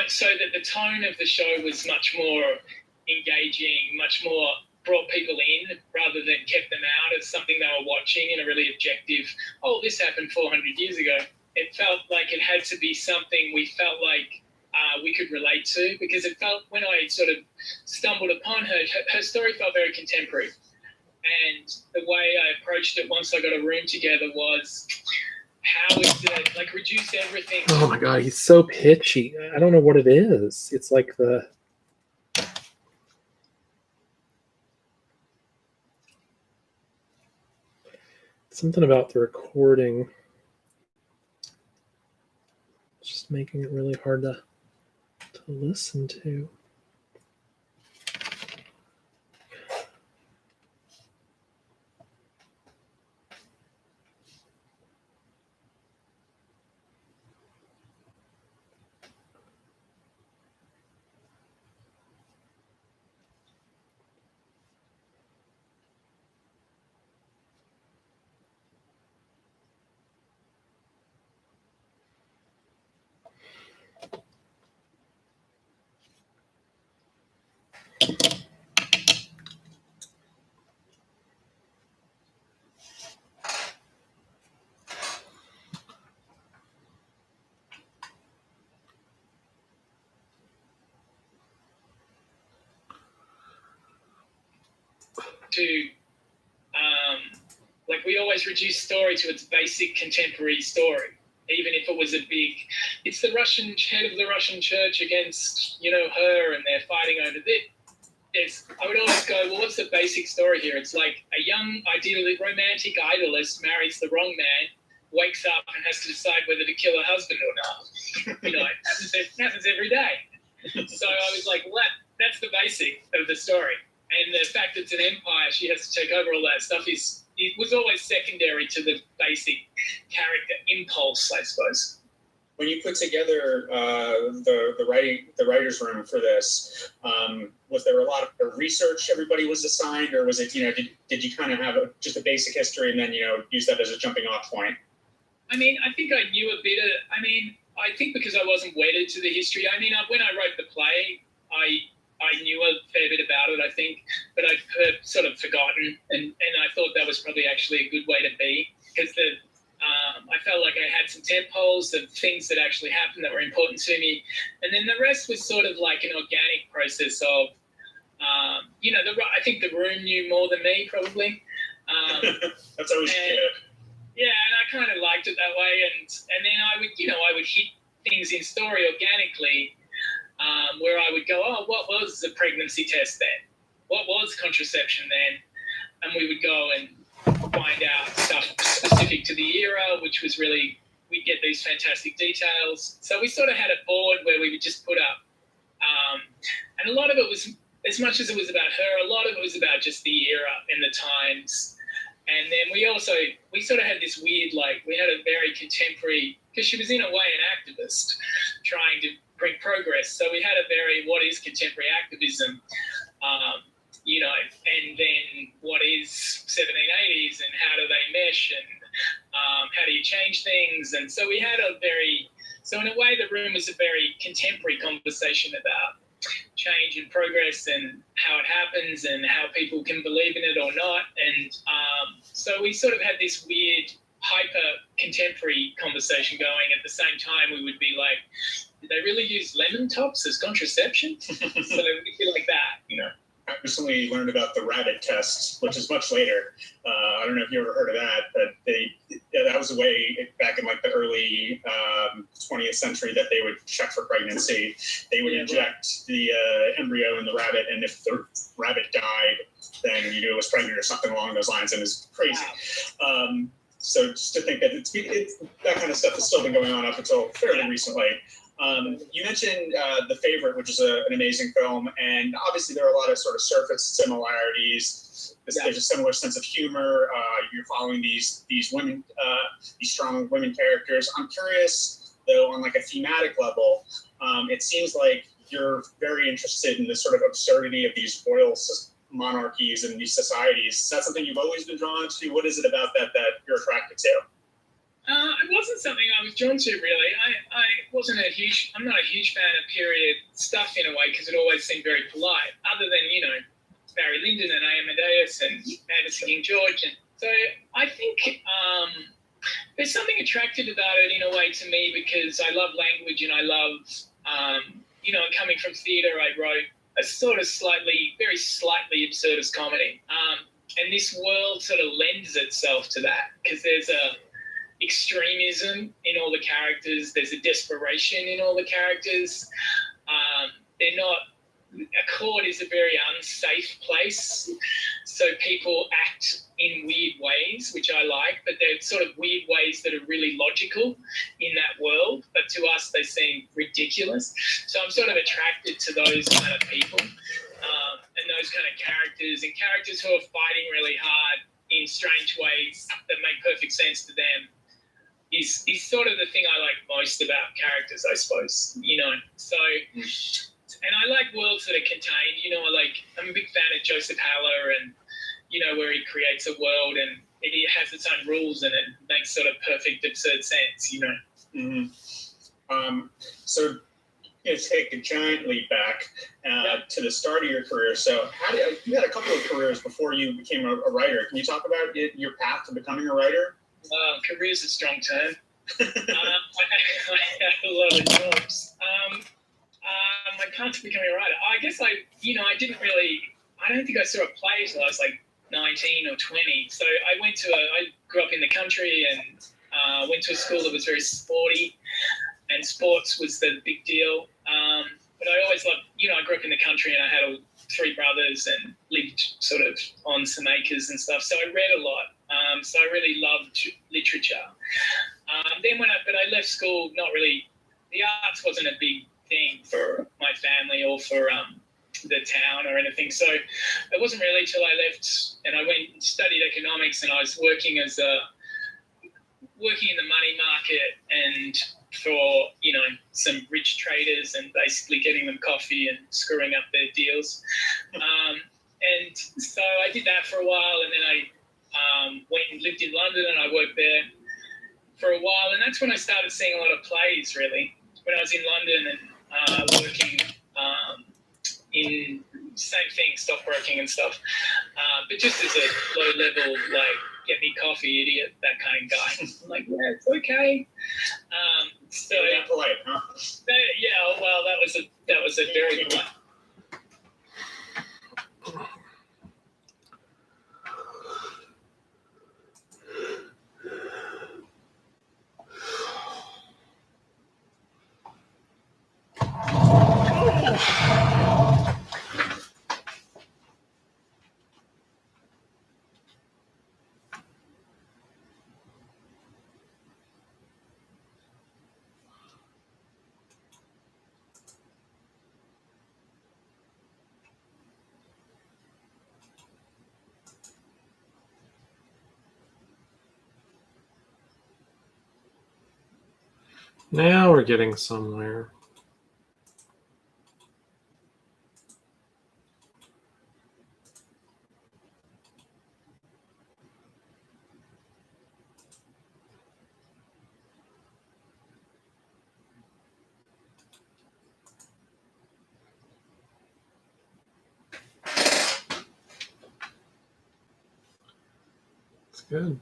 So that the tone of the show was much more engaging, much more brought people in rather than kept them out as something they were watching in a really objective, this happened 400 years ago. It felt like it had to be something we felt like we could relate to, because it felt, when I sort of stumbled upon her story felt very contemporary. And the way I approached it once I got a room together was, how is it, like, reduce everything. Oh my God, he's so pitchy. I don't know what it is. It's like something about the recording. It's just making it really hard to listen to. We always reduce story to its basic contemporary story, even if it was it's the Russian head of the Russian church against, her, and they're fighting over this. I would always go, well, what's the basic story here? It's like a young, ideally romantic idolist marries the wrong man, wakes up and has to decide whether to kill her husband or not. It happens every day. So I was like, well, that's the basic of the story. And the fact it's an empire, she has to take over all that stuff, is it was always secondary to the basic character impulse, I suppose. When you put together the writers' room for this, was there a lot of research everybody was assigned, or was it, did you kind of have just a basic history and then use that as a jumping off point? I mean, I think I knew a bit of. I think because I wasn't wedded to the history. When I wrote the play, I knew a fair bit about it, I think, but I'd sort of forgotten, and I thought that was probably actually a good way to be, because I felt like I had some tentpoles of things that actually happened that were important to me, and then the rest was sort of like an organic process of, I think the room knew more than me, probably. That's always good. Yeah, and I kind of liked it that way, and then I would hit things in story organically, where I would go, oh, what was the pregnancy test then? What was contraception then? And we would go and find out stuff specific to the era, which was really, we'd get these fantastic details. So we sort of had a board where we would just put up, and a lot of it was, as much as it was about her, a lot of it was about just the era and the times. And then we sort of had this weird, we had a very contemporary, because she was in a way an activist trying to bring progress. So we had a very, what is contemporary activism? And then what is 1780s and how do they mesh, and how do you change things? And so we had so in a way the room was a very contemporary conversation about change and progress and how it happens and how people can believe in it or not. And so we sort of had this weird hyper contemporary conversation going. At the same time, we would be like, did they really use lemon tops as contraception? So it would be like that, I recently learned about the rabbit test, which is much later. I don't know if you ever heard of that, but that was a way back in the early 20th century that they would check for pregnancy. They would inject the embryo in the rabbit, and if the rabbit died, then you knew it was pregnant or something along those lines, and it's crazy. Wow. So just to think that that kind of stuff has still been going on up until fairly recently. You mentioned The Favorite, which is an amazing film, and obviously there are a lot of sort of surface similarities. There's a similar sense of humor. You're following these women, these strong women characters. I'm curious, though, on a thematic level, it seems like you're very interested in the sort of absurdity of these royal monarchies and these societies. Is that something you've always been drawn to? What is it about that you're attracted to? It wasn't something I was drawn to, really. I'm not a huge fan of period stuff in a way, because it always seemed very polite, other than, Barry Lyndon and Amadeus and Anderson King George. And so I think there's something attractive about it in a way to me, because I love language and I love, coming from theatre, I wrote a sort of very slightly absurdist comedy. And this world sort of lends itself to that, because there's a extremism in all the characters. There's a desperation in all the characters. A court is a very unsafe place, so people act in weird ways, which I like, but they're sort of weird ways that are really logical in that world, but to us they seem ridiculous. So I'm sort of attracted to those kind of people, and those kind of characters, and characters who are fighting really hard in strange ways that make perfect sense to them. Is sort of the thing I like most about characters, I suppose, So, and I like worlds that are contained. I'm a big fan of Joseph Haller, and where he creates a world and it has its own rules and it makes sort of perfect absurd sense. Mm-hmm. So, take a giant leap back to the start of your career. So, you had a couple of careers before you became a writer. Can you talk about your path to becoming a writer? Career is a strong term. I had a lot of jobs. My path to becoming a writer. I guess I don't think I saw a play till I was 19 or 20. So I grew up in the country and went to a school that was very sporty, and sports was the big deal. But I always loved, I grew up in the country and I had 3 brothers and lived sort of on some acres and stuff. So I read a lot. So I really loved literature. Then but I left school, not really, the arts wasn't a big thing for my family or for the town or anything. So it wasn't really till I left and I went and studied economics, and I was working in the money market and for some rich traders, and basically getting them coffee and screwing up their deals. And so I did that for a while, and then I went and lived in London, and I worked there for a while, and that's when I started seeing a lot of plays, really, when I was in London and working in same thing, stockbroking and stuff, but just as a low level, like, get me coffee, idiot, that kind of guy. I'm like, yeah, it's okay. So That polite, huh? yeah, well, that was a very polite. Now we're getting somewhere. It's good.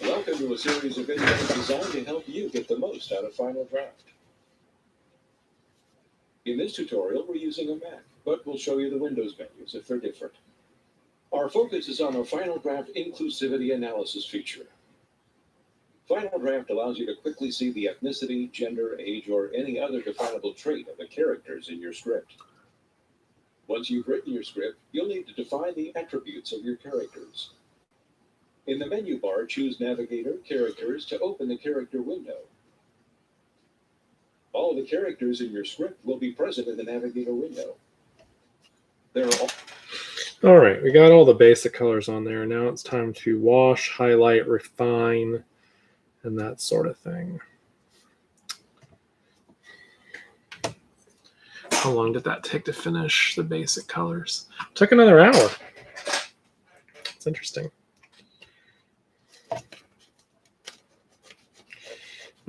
Welcome to a series of videos designed to help you get the most out of Final Draft. In this tutorial, we're using a Mac, but we'll show you the Windows menus if they're different. Our focus is on our Final Draft Inclusivity Analysis feature. Final Draft allows you to quickly see the ethnicity, gender, age, or any other definable trait of the characters in your script. Once you've written your script, you'll need to define the attributes of your characters. In the menu bar, choose Navigator Characters to open the character window. All the characters in your script will be present in the Navigator window. All right, we got all the basic colors on there. Now it's time to wash, highlight, refine, and that sort of thing. How long did that take to finish the basic colors? Took another hour. It's interesting.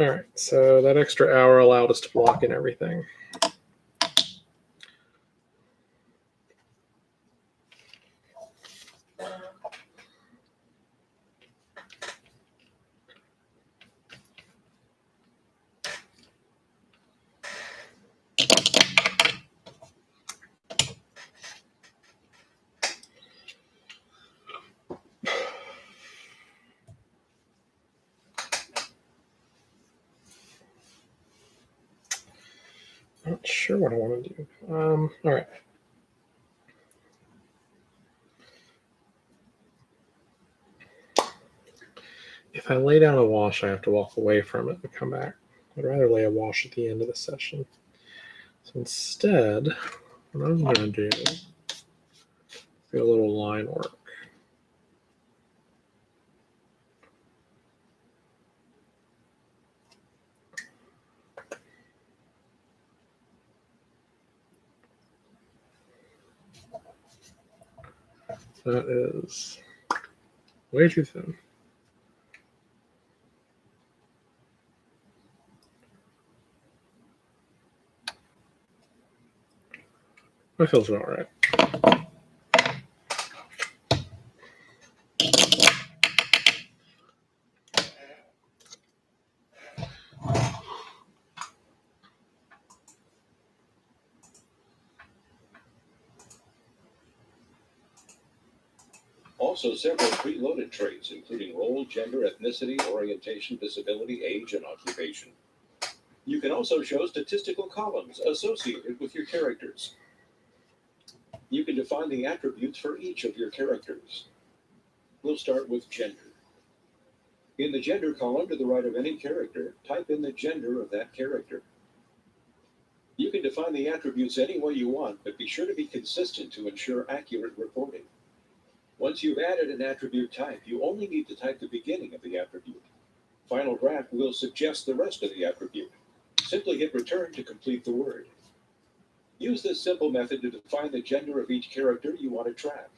All right, so that extra hour allowed us to block in everything. Not sure what I want to do. All right. If I lay down a wash, I have to walk away from it and come back. I'd rather lay a wash at the end of the session. So instead, what I'm going to do is do a little line work. That is way too thin. That feels about right. also several preloaded traits, including role, gender, ethnicity, orientation, disability, age, and occupation. You can also show statistical columns associated with your characters. You can define the attributes for each of your characters. We'll start with gender. In the gender column to the right of any character, type in the gender of that character. You can define the attributes any way you want, but be sure to be consistent to ensure accurate reporting. Once you've added an attribute type, you only need to type the beginning of the attribute. Final Draft will suggest the rest of the attribute. Simply hit return to complete the word. Use this simple method to define the gender of each character you want to track.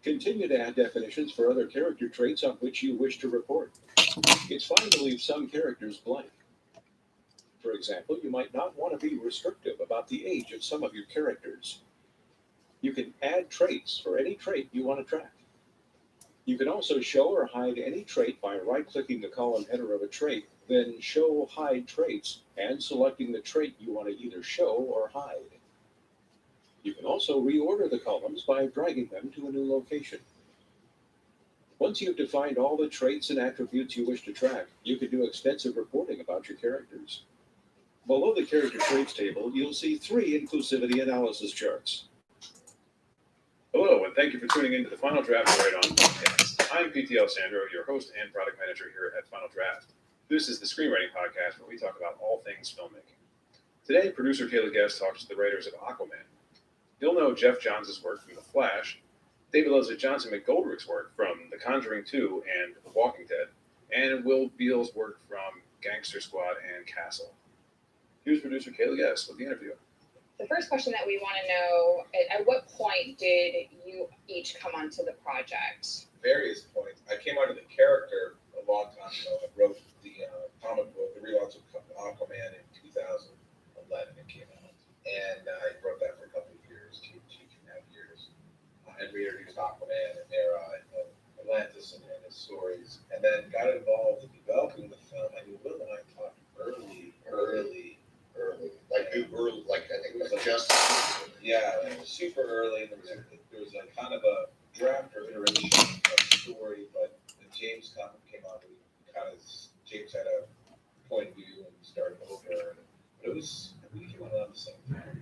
Continue to add definitions for other character traits on which you wish to report. It's fine to leave some characters blank. For example, you might not want to be restrictive about the age of some of your characters. You can add traits for any trait you want to track. You can also show or hide any trait by right-clicking the column header of a trait, then Show Hide Traits, and selecting the trait you want to either show or hide. You can also reorder the columns by dragging them to a new location. Once you've defined all the traits and attributes you wish to track, you can do extensive reporting about your characters. Below the character traits table, you'll see 3 inclusivity analysis charts. Hello, and thank you for tuning in to the Final Draft Right On podcast. I'm PTL Sandro, your host and product manager here at Final Draft. This is the screenwriting podcast where we talk about all things filmmaking. Today, producer Kayla Guest talks to the writers of Aquaman. You'll know Jeff Johns' work from The Flash, David Leslie Johnson McGoldrick's work from The Conjuring 2 and The Walking Dead, and Will Beall's work from Gangster Squad and Castle. Here's producer Kayla Guest with the interview. The first question that we want to know, at what point did you each come onto the project? Various points. I came out of the character a long time ago. I wrote the comic book, the relaunch of Aquaman in 2011. It came out. And I wrote that for a couple of years, 2.5 years. And we introduced Aquaman and Mera and Atlantis and his stories. And then got involved in developing the film. I knew Will and I talked early. Like I think it was just it was super early. There was like kind of a draft or iteration of the story, but the James came out. James had a point of view and started over. But it was we came out at the same time.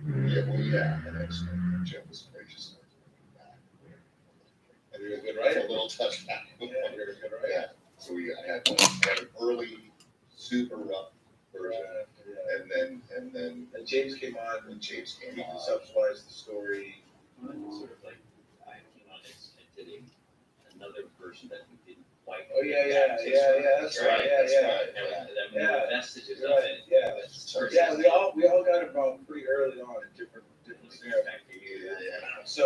And actually, Jim was gracious enough to bring me back. And you're a good writer. A little touchback. Yeah, you're a good writer. Yeah. So we had an early, super rough version. And then James came on. When James came on, conceptualized the story. Sort of like I came on and did another version that we didn't quite. Oh yeah, that's right. And there were vestiges of it. Yeah, we all got involved pretty early on in different scenarios. So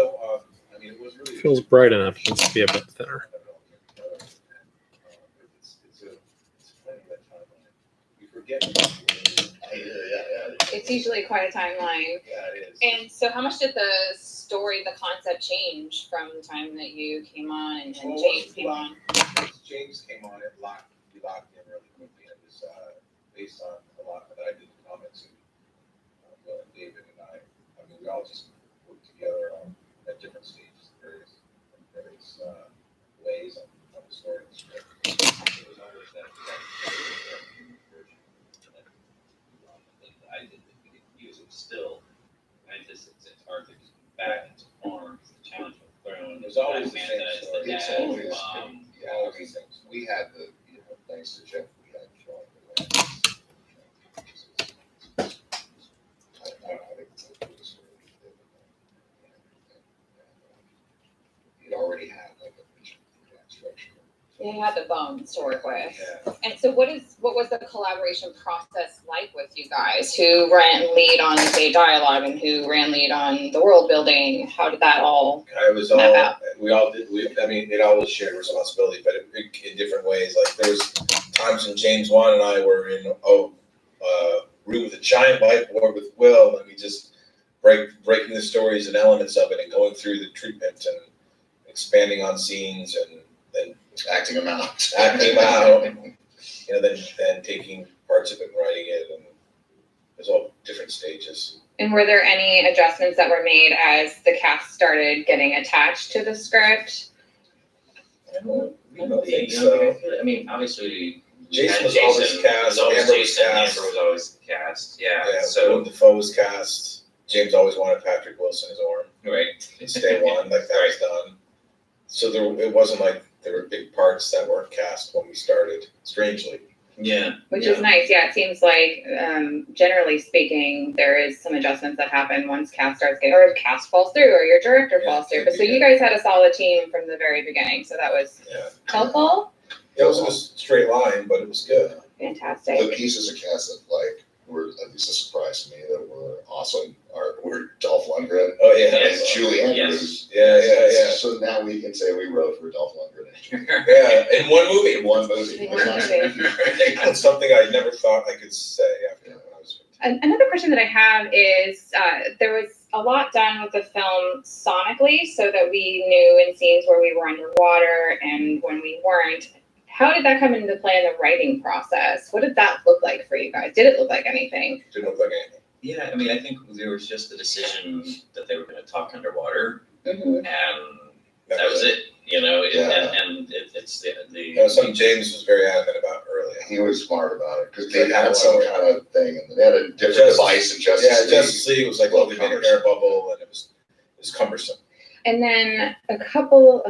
I mean, it was really Feels bright enough. It needs to be a bit thinner. It's funny that timeline. We forget. It's usually quite a timeline. Yeah, it is. And so how much did the story, the concept change from the time that you came on and James came on? James came on, we locked in really quickly. It was based on a lot that I did the comics and Will and David and I mean, we all just worked together at different stages, various ways on the story and the script. It was always that version. I did that we didn't use it still. It's hard to just back into form. It's the challenge of throwing. There's always the Batman same as story. the It's dad. always we had the thanks to Jeff, we had Sean. I think it's a good story. It already had like a vision structure. Yeah, you had the bones to work with. Yeah. And so what was the collaboration process like with you guys? Who ran lead on, say, dialogue and who ran lead on the world building? How did that all It was all, we all did, I mean, it all was shared responsibility, but in different ways. Like there's times when James Wan and I were in a room with a giant whiteboard with Will, and we just breaking the stories and elements of it and going through the treatment and expanding on scenes and then acting them out. Then taking parts of it and writing it, and there's all different stages. And were there any adjustments that were made as the cast started getting attached to the script? I don't Maybe, think you know, so. I mean, obviously, we Jason had was always cast, was always Amber was Jason, cast. Amber was always cast. Yeah. Yeah, So Willem Dafoe was cast. James always wanted Patrick Wilson as Orm. right. It's day one, like that was done. So it wasn't like there were big parts that weren't cast when we started, strangely. Yeah. Which yeah. is nice. Yeah, it seems like generally speaking, there is some adjustments that happen once cast starts getting, or cast falls through, or your director Yeah, falls through. But so you guys had a solid team from the very beginning, so that was helpful. It wasn't a straight line, but it was good. Fantastic. The pieces of cast that like were at least a surprise to me that were awesome were Dolph Lundgren Oh yeah, and Julie Andrews. yeah. So now we can say we wrote for Dolph Lundgren. Yeah, in one movie. In one movie. In one movie. That's something I never thought I could say after when I was 15. Another question that I have is there was a lot done with the film sonically so that we knew in scenes where we were underwater and when we weren't. How did that come into play in the writing process? What did that look like for you guys? Did it look like anything? Didn't look like anything. Yeah, I mean, I think there was just the decision that they were going to talk underwater, Mm-hmm. and that was it. You know, it's the That was something James was very adamant about early. He was smart about it because they had some kind of thing and they had a different device in Justice League. Justice League was like, well, they made an air bubble and it was cumbersome. And then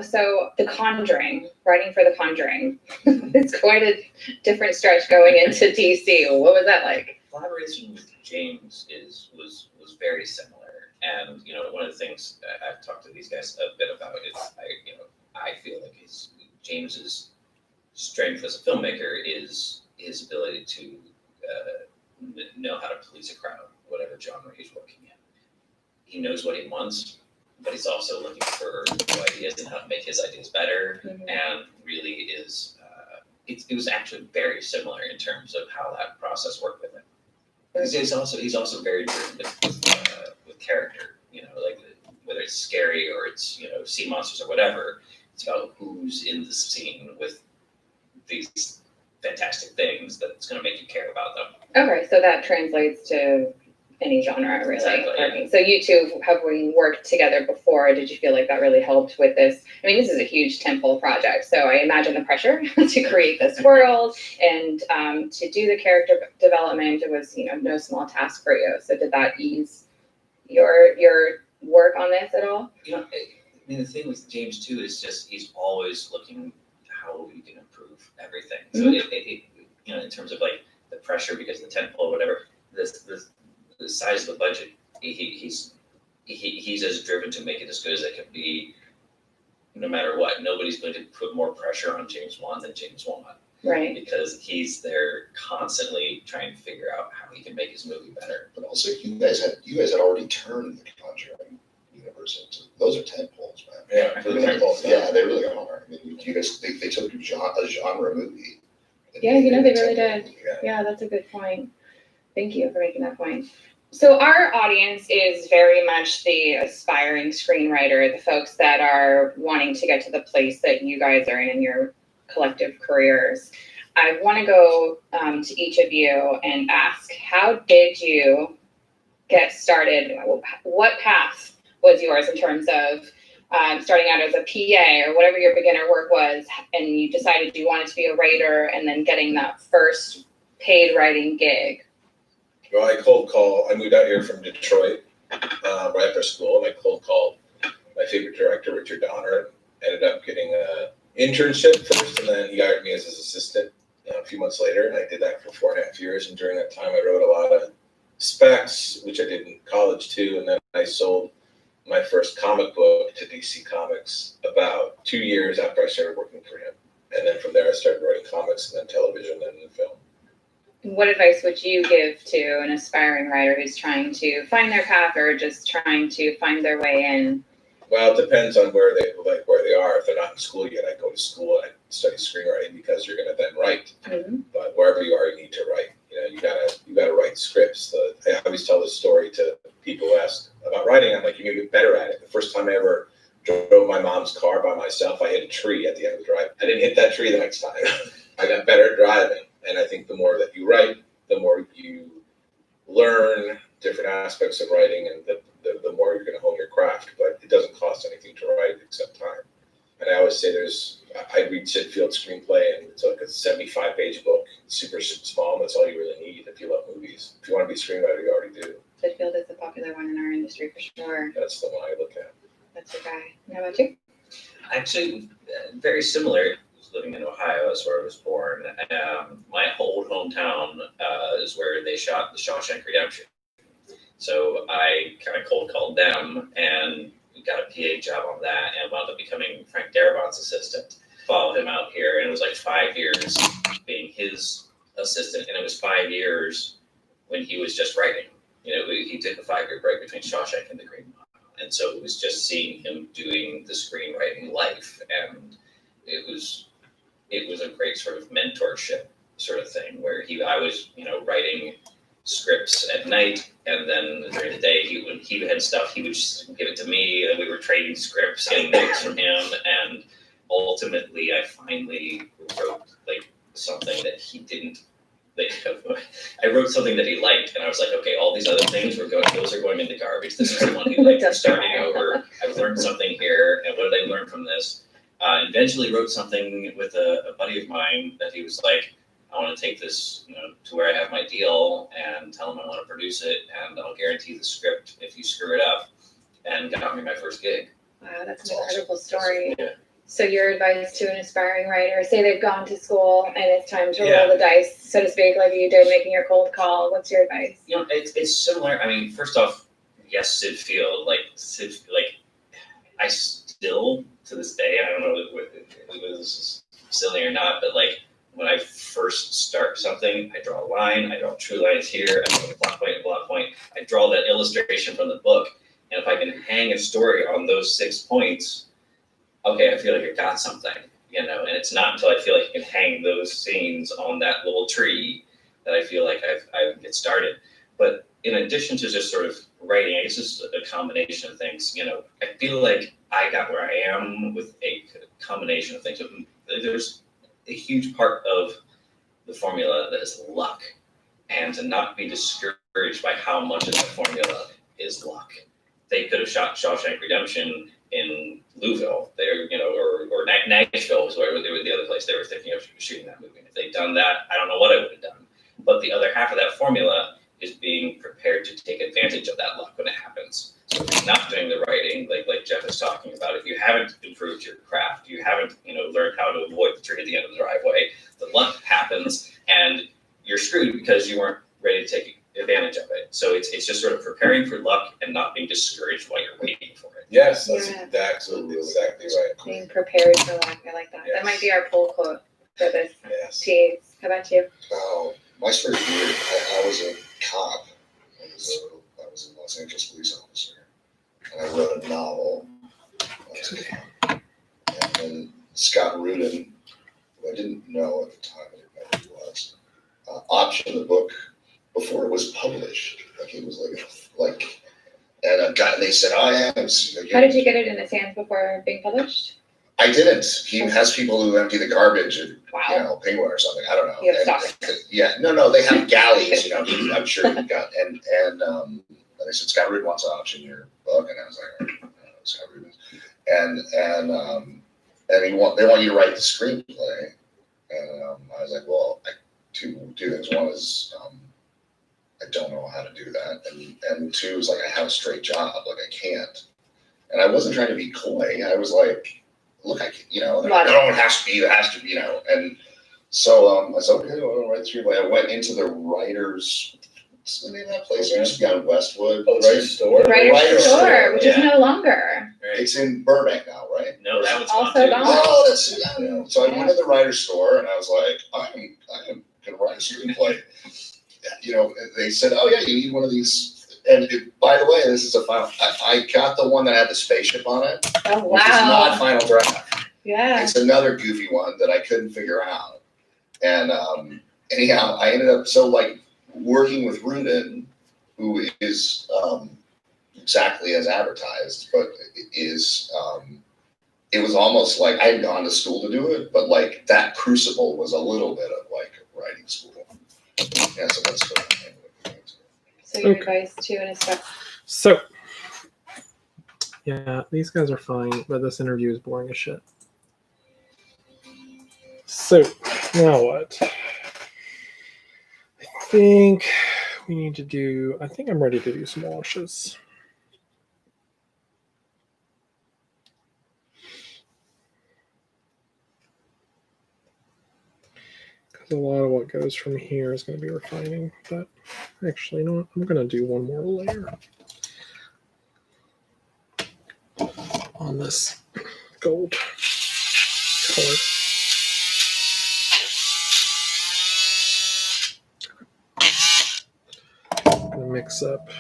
so The Conjuring, writing for The Conjuring. It's quite a different stretch going into DC. What was that like? collaboration with James was very similar. And you know, one of the things I've talked to these guys a bit about is I feel like James's strength as a filmmaker is his ability to know how to please a crowd, whatever genre he's working in. He knows what he wants, but he's also looking for new ideas and how to make his ideas better. Mm-hmm. And really is it was actually very similar in terms of how that process worked with him. Because he's also very driven with character. You know, like whether it's scary or it's sea monsters or whatever. It's about who's in the scene with these fantastic things that's going to make you care about them. Okay, so that translates to any genre, really. Exactly, yeah. Okay. So you two, have we worked together before? Did you feel like that really helped with this? I mean, this is a huge tentpole project, so I imagine the pressure to create this world and to do the character development. It was, no small task for you. So did that ease your work on this at all? I mean, the thing with James too is just he's always looking how we can improve everything. So Mm-hmm. In terms of like the pressure because of the tentpole or whatever, the size of the budget, he's as driven to make it as good as it can be, no matter what. Nobody's going to put more pressure on James Wan than James Wan, right? Because he's there constantly trying to figure out how he can make his movie better. But also, you guys had already turned the Conjuring universe into those are tentpoles, man. Yeah, I mean, yeah, they really are. I mean, you guys they took a genre movie. Yeah, they really did. Yeah, that's a good point. Thank you for making that point. So our audience is very much the aspiring screenwriter, the folks that are wanting to get to the place that you guys are in your collective careers. I want to go to each of you and ask, how did you get started? What path was yours in terms of starting out as a PA or whatever your beginner work was, and you decided you wanted to be a writer and then getting that first paid writing gig? Well, I moved out here from Detroit right after school, and I cold called my favorite director, Richard Donner, and ended up getting an internship first, and then he hired me as his assistant a few months later, and I did that for 4.5 years, and during that time I wrote a lot of specs, which I did in college too, and then I sold my first comic book to DC Comics about 2 years after I started working for him, and then from there I started writing comics and then television and then film. What advice would you give to an aspiring writer who's trying to find their path or just trying to find their way in? Well, it depends on where they are. If they're not in school yet, I go to school and I study screenwriting because you're going to then write. Mm-hmm. But wherever you are, you need to write. You gotta write scripts. I always tell this story to people who ask about writing. I'm like, you need to get better at it. The first time I ever drove my mom's car by myself, I hit a tree at the end of the drive. I didn't hit that tree the next time. I got better at driving. And I think the more that you write, the more you learn different aspects of writing, and the more you're going to hone your craft. But it doesn't cost anything to write except time. And I always say there's I'd read Sitfield's screenplay, and it's like a 75-page book, super small, and that's all you really need if you love movies. If you want to be a screenwriter, you already do. Sitfield is a popular one in our industry for sure. That's the one I look at. That's your guy. How about you? Actually, very similar. I was living in Ohio, that's where I was born. My old hometown is where they shot The Shawshank Redemption. So I kind of cold called them and got a PA job on that and wound up becoming Frank Darabont's assistant. Followed him out here, and it was like 5 years being his assistant, and it was 5 years when he was just writing. You know, he took a 5-year break between Shawshank and The Green Mile. And so it was just seeing him doing the screenwriting life, and it was a great sort of mentorship sort of thing where I was, writing scripts at night, and then during the day when he had stuff, he would just give it to me, and we were trading scripts, getting notes from him, and ultimately I finally wrote like something that he didn't. I wrote something that he liked, and I was like, okay, all these other things those are going in the garbage. This is the one he liked. I'm starting over. I've learned something here, and what did I learn from this? Eventually wrote something with a buddy of mine that he was like, I want to take this, to where I have my deal, and tell him I want to produce it, and I'll guarantee the script if you screw it up, and got me my first gig. Wow, that's an incredible story. Yeah. So your advice to an aspiring writer, say they've gone to school and it's time to roll the dice, so to speak, like you did making your cold call. What's your advice? It's similar. I mean, first off, yes, Sitfield, I still, to this day, I don't know if it was silly or not, but like when I first start something, I draw a line, I draw 2 lines here, I draw a block point, I draw that illustration from the book, and if I can hang a story on those 6 points, okay, I feel like I got something, and it's not until I feel like I can hang those scenes on that little tree that I feel like I get started. But in addition to just sort of writing, I guess it's a combination of things. I feel like I got where I am with a combination of things. There's a huge part of the formula that is luck, and to not be discouraged by how much of that formula is luck. They could have shot Shawshank Redemption in Louisville, or Knightdale was where they were, the other place they were thinking of shooting that movie. If they'd done that, I don't know what I would have done. But the other half of that formula is being prepared to take advantage of that luck when it happens. So if you're not doing the writing, like Jeff is talking about, if you haven't improved your craft, you haven't learned how to avoid the tree at the end of the driveway, the luck happens and you're screwed because you weren't ready to take advantage of it. So it's just sort of preparing for luck and not being discouraged while you're waiting for it. Yes, that's exactly right. Being prepared for luck. I like that. Yes. That might be our poll quote for this. Yes. Tease. How about you? My first year, I was a cop. I was a Los Angeles police officer, and I wrote a novel. And then Scott Rudin, who I didn't know at the time, I didn't know who he was, optioned the book before it was published. Like it was and they said, "Oh yeah." How did you get it in his hands before being published? I didn't. He has people who empty the garbage at Penguin or something. I don't know. You have stock. Yeah, no, they have galleys. I'm sure he got and they said Scott Rudin wants to option your book, and I was like, Scott Rudin, and they want you to write the screenplay, and I was like, well, two things. One is I don't know how to do that, and two is like I have a straight job, like I can't, and I wasn't trying to be coy. I was like, look, I can, no, it has to be, and so I said, okay, well, I'll write the screenplay. I went into the writers. What's the name of that place? It used to be on Westwood. Writer's Store. Writer's Store, which is no longer. It's in Burbank now, right? No, that was also gone. Oh, that's so I went to the writer's store and I was like, I'm gonna write a screenplay. They said, oh yeah, you need one of these. And by the way, this is a final. I got the one that had the spaceship on it. Oh wow! Which is not final draft. Yeah. It's another goofy one that I couldn't figure out. And anyhow, I ended up working with Rudin, who is exactly as advertised, but it was almost like I had gone to school to do it, but that crucible was a little bit of writing school. Yeah, so that's good. So your advice to an aspiring. So, yeah, these guys are fine, but this interview is boring as shit. So, now what? I think we need to do, I think I'm ready to do some washes. Because a lot of what goes from here is going to be refining. But actually, you know what? I'm going to do one more layer on this gold color. I'm going to mix up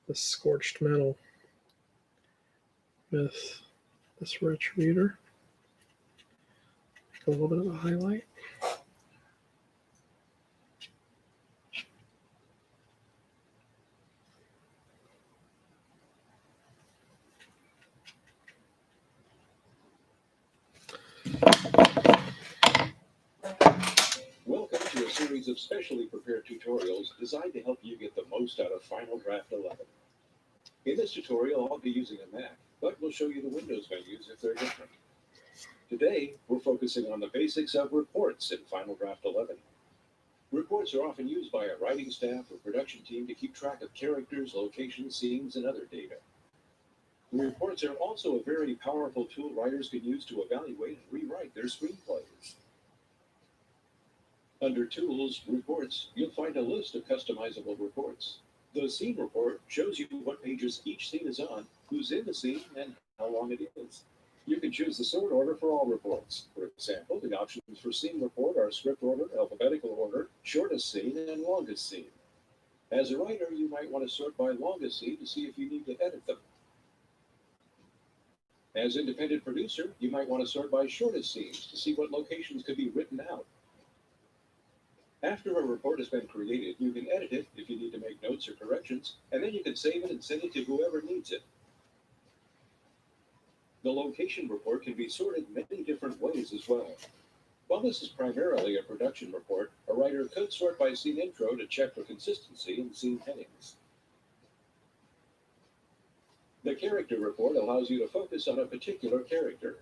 the scorched metal with this retributor. A little bit of a highlight. Welcome to a series of specially prepared tutorials designed to help you get the most out of Final Draft 11. In this tutorial, I'll be using a Mac, but we'll show you the Windows menus if they're different. Today, we're focusing on the basics of reports in Final Draft 11. Reports are often used by a writing staff or production team to keep track of characters, locations, scenes, and other data. Reports are also a very powerful tool writers can use to evaluate and rewrite their screenplays. Under Tools, Reports, you'll find a list of customizable reports. The Scene Report shows you what pages each scene is on, who's in the scene, and how long it is. You can choose the sort order for all reports. For example, the options for Scene Report are script order, alphabetical order, shortest scene, and longest scene. As a writer, you might want to sort by longest scene to see if you need to edit them. As independent producer, you might want to sort by shortest scenes to see what locations could be written out. After a report has been created, you can edit it if you need to make notes or corrections, and then you can save it and send it to whoever needs it. The location report can be sorted many different ways as well. While this is primarily a production report, a writer could sort by scene intro to check for consistency in scene headings. The character report allows you to focus on a particular character.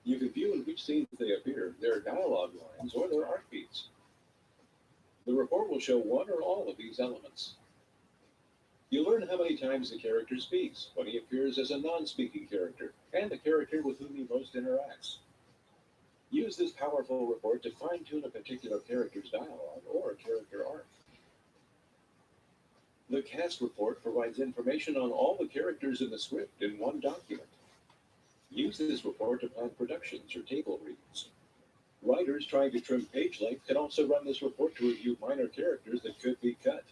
You can view in which scenes they appear, their dialogue lines, or their art beats. The report will show one or all of these elements. You learn how many times the character speaks, when he appears as a non-speaking character, and the character with whom he most interacts. Use this powerful report to fine-tune a particular character's dialogue or a character arc. The cast report provides information on all the characters in the script in one document. Use this report to plan productions or table reads. Writers trying to trim page length can also run this report to review minor characters that could be cut.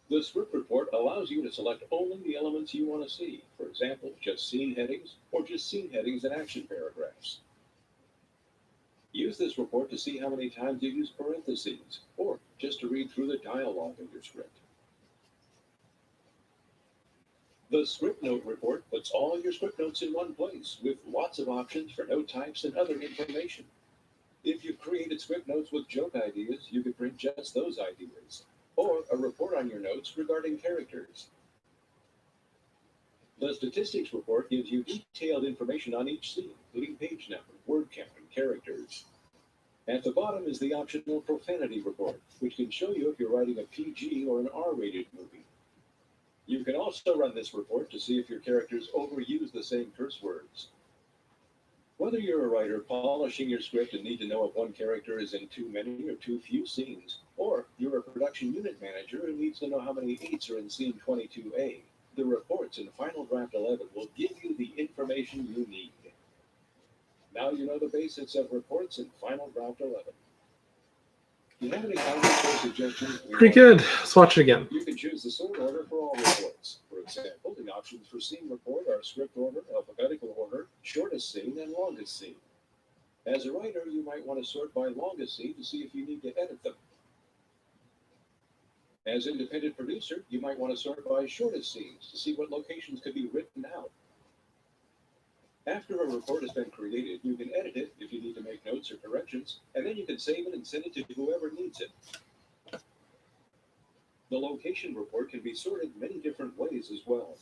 The script report allows you to select only the elements you want to see, for example, just scene headings or just scene headings and action paragraphs. Use this report to see how many times you use parentheses, or just to read through the dialogue in your script. The script note report puts all your script notes in one place, with lots of options for note types and other information. If you've created script notes with joke ideas, you could print just those ideas, or a report on your notes regarding characters. The statistics report gives you detailed information on each scene, including page number, word count, and characters. At the bottom is the optional profanity report, which can show you if you're writing a PG or an R-rated movie. You can also run this report to see if your characters overuse the same curse words. Whether you're a writer polishing your script and need to know if one character is in too many or too few scenes, or you're a production unit manager who needs to know how many 8s are in scene 22A, the reports in Final Draft 11 will give you the information you need. Now you know the basics of reports in Final Draft 11. Do you have any comments or suggestions? Pretty good. Let's watch it again. You can choose the sort order for all reports. For example, the options for scene report are script order, alphabetical order, shortest scene, and longest scene. As a writer, you might want to sort by longest scene to see if you need to edit them. As independent producer, you might want to sort by shortest scenes to see what locations could be written out. After a report has been created, you can edit it if you need to make notes or corrections, and then you can save it and send it to whoever needs it. The location report can be sorted many different ways as well.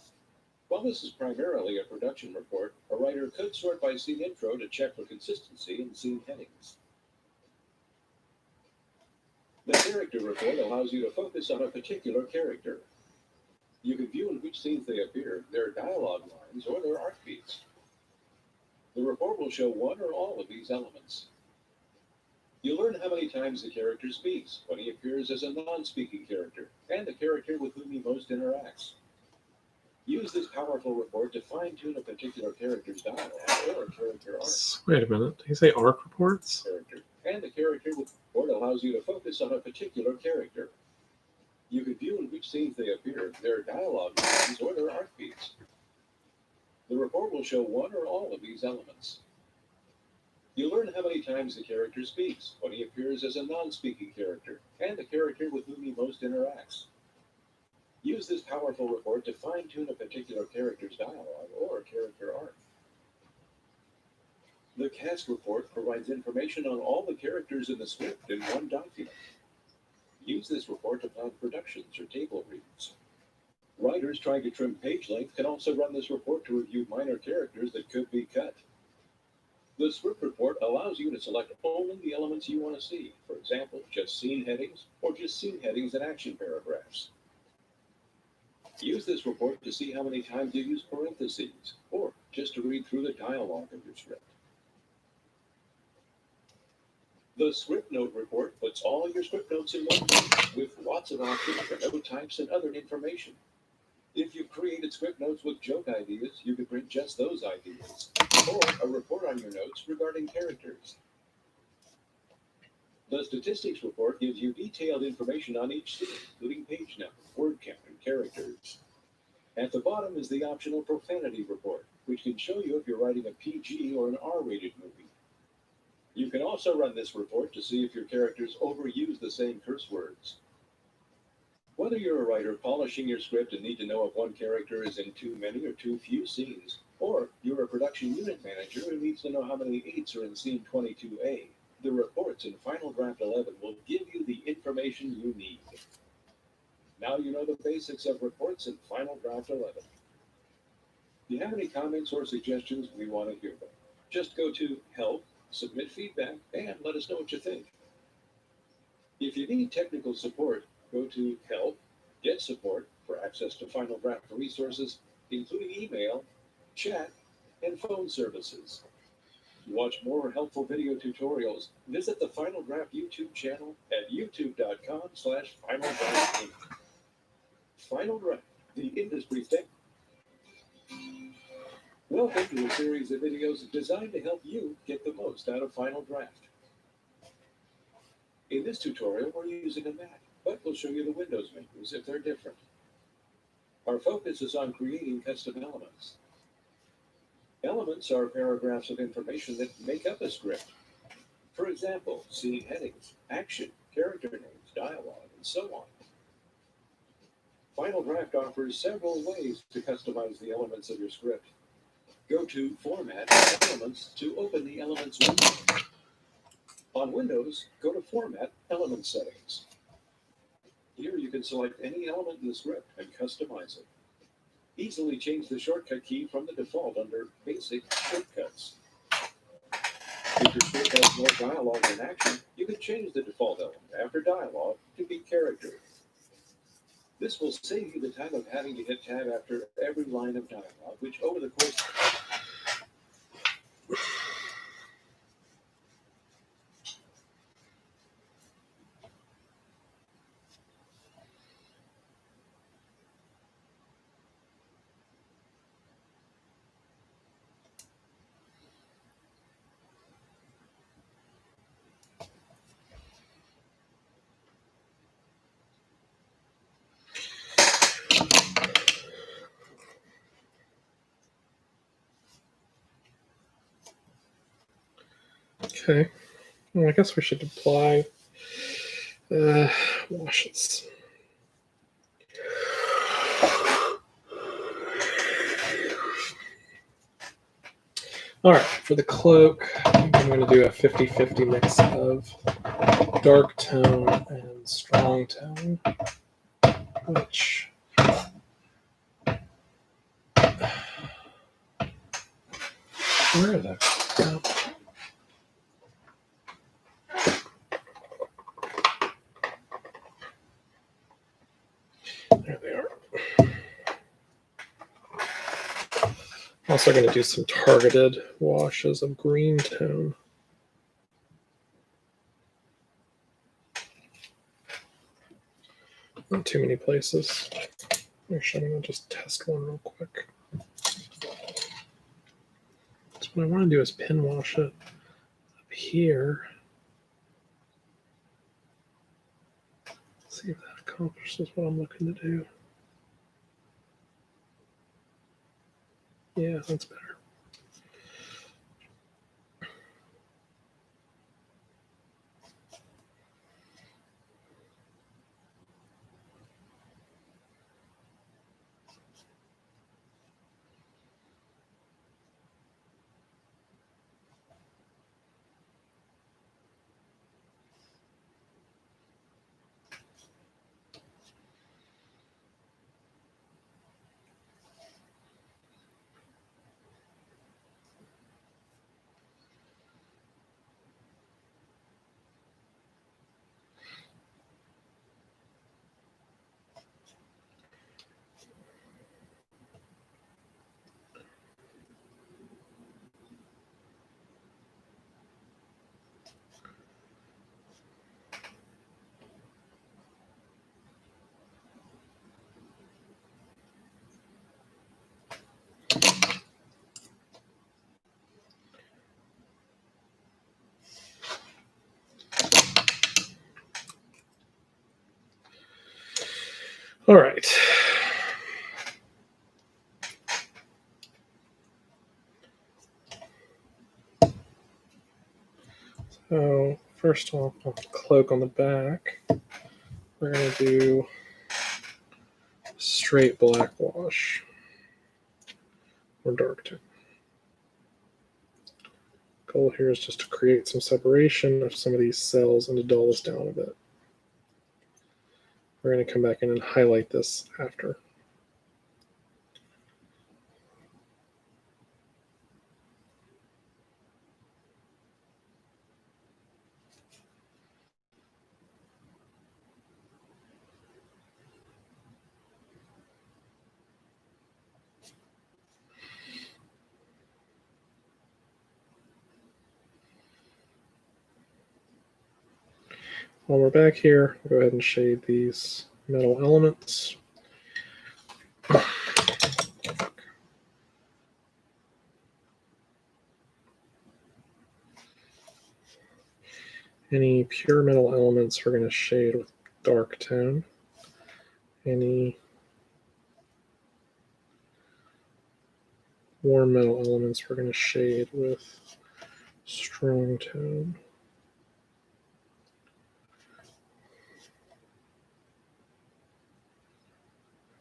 While this is primarily a production report, a writer could sort by scene intro to check for consistency in scene headings. The character report allows you to focus on a particular character. You can view in which scenes they appear, their dialogue lines, or their arc beats. The report will show one or all of these elements. You'll learn how many times the character speaks, when he appears as a non-speaking character, and the character with whom he most interacts. Use this powerful report to fine-tune a particular character's dialogue or a character arc. Wait a minute. Did you say arc reports? Character. And the character with report allows you to focus on a particular character. You can view in which scenes they appear, their dialogue lines, or their arc beats. The report will show one or all of these elements. You'll learn how many times the character speaks, when he appears as a non-speaking character, and the character with whom he most interacts. Use this powerful report to fine-tune a particular character's dialogue or a character arc. The cast report provides information on all the characters in the script in one document. Use this report to plan productions or table reads. Writers trying to trim page length can also run this report to review minor characters that could be cut. The script report allows you to select only the elements you want to see, for example, just scene headings or just scene headings and action paragraphs. Use this report to see how many times you use parentheses, or just to read through the dialogue of your script. The script note report puts all your script notes in one place, with lots of options for note types and other information. If you've created script notes with joke ideas, you could print just those ideas, or a report on your notes regarding characters. The statistics report gives you detailed information on each scene, including page number, word count, and characters. At the bottom is the optional profanity report, which can show you if you're writing a PG or an R-rated movie. You can also run this report to see if your characters overuse the same curse words. Whether you're a writer polishing your script and need to know if one character is in too many or too few scenes, or you're a production unit manager who needs to know how many 8s are in scene 22A, the reports in Final Draft 11 will give you the information you need. Now you know the basics of reports in Final Draft 11. If you have any comments or suggestions, we want to hear them. Just go to Help, submit feedback, and let us know what you think. If you need technical support, go to Help, Get Support for access to Final Draft resources, including email, chat, and phone services. To watch more helpful video tutorials, visit the Final Draft YouTube channel at youtube.com/Final Draft. Final Draft, the industry thing. Welcome to a series of videos designed to help you get the most out of Final Draft. In this tutorial, we're using a Mac, but we'll show you the Windows menus if they're different. Our focus is on creating custom elements. Elements are paragraphs of information that make up a script. For example, scene headings, action, character names, dialogue, and so on. Final Draft offers several ways to customize the elements of your script. Go to Format, Elements to open the Elements window. On Windows, go to Format, Element Settings. Here you can select any element in the script and customize it. Easily change the shortcut key from the default under Basic Shortcuts. If your script has more dialogue than action, you can change the default element after dialogue to be character. This will save you the time of having to hit tab after every line of dialogue, which over the course Okay. Well, I guess we should apply washes. All right, for the cloak, I'm going to do a 50-50 mix of dark tone and strong tone, which Where is that? Oh. There they are. Also going to do some targeted washes of green tone. Not too many places. Actually, I'm going to just test one real quick. So what I want to do is pin wash it up here. See if that accomplishes what I'm looking to do. Yeah, that's better. All right. So first off, I'll cloak on the back. We're going to do straight black wash or dark tone. Goal here is just to create some separation of some of these cells and to dull this down a bit. We're going to come back in and highlight this after. While we're back here, we'll go ahead and shade these metal elements. Any pure metal elements we're going to shade with dark tone. Any warm metal elements we're going to shade with strong tone.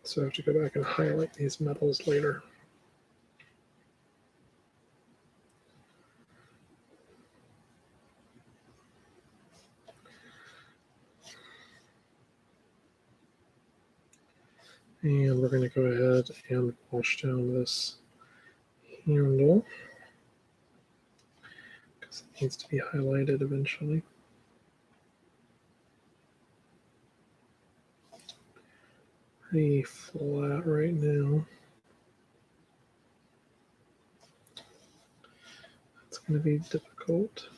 So I have to go back and highlight these metals later. And we're going to go ahead and wash down this handle because it needs to be highlighted eventually. Pretty flat right now. It's going to be difficult.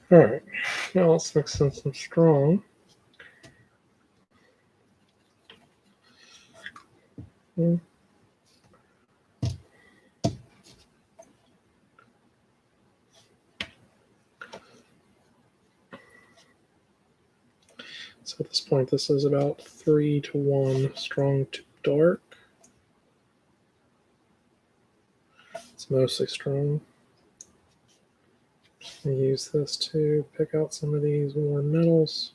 All right, now let's mix in some strong. So at this point, this is about 3-to-1 strong to dark. It's mostly strong. Just going to use this to pick out some of these warm metals.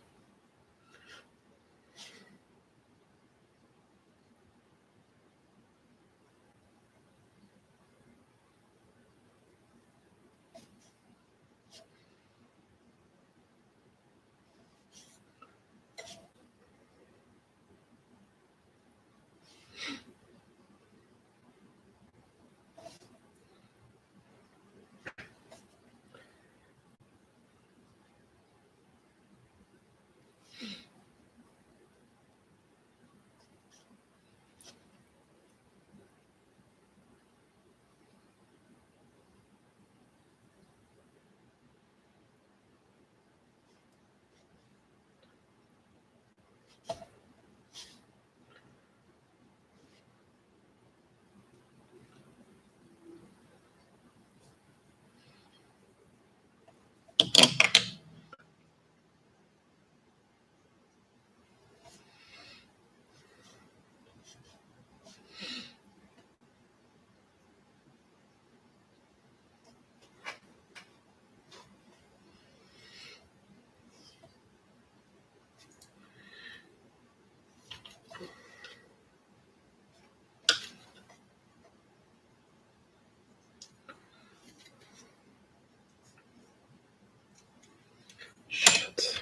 Shit.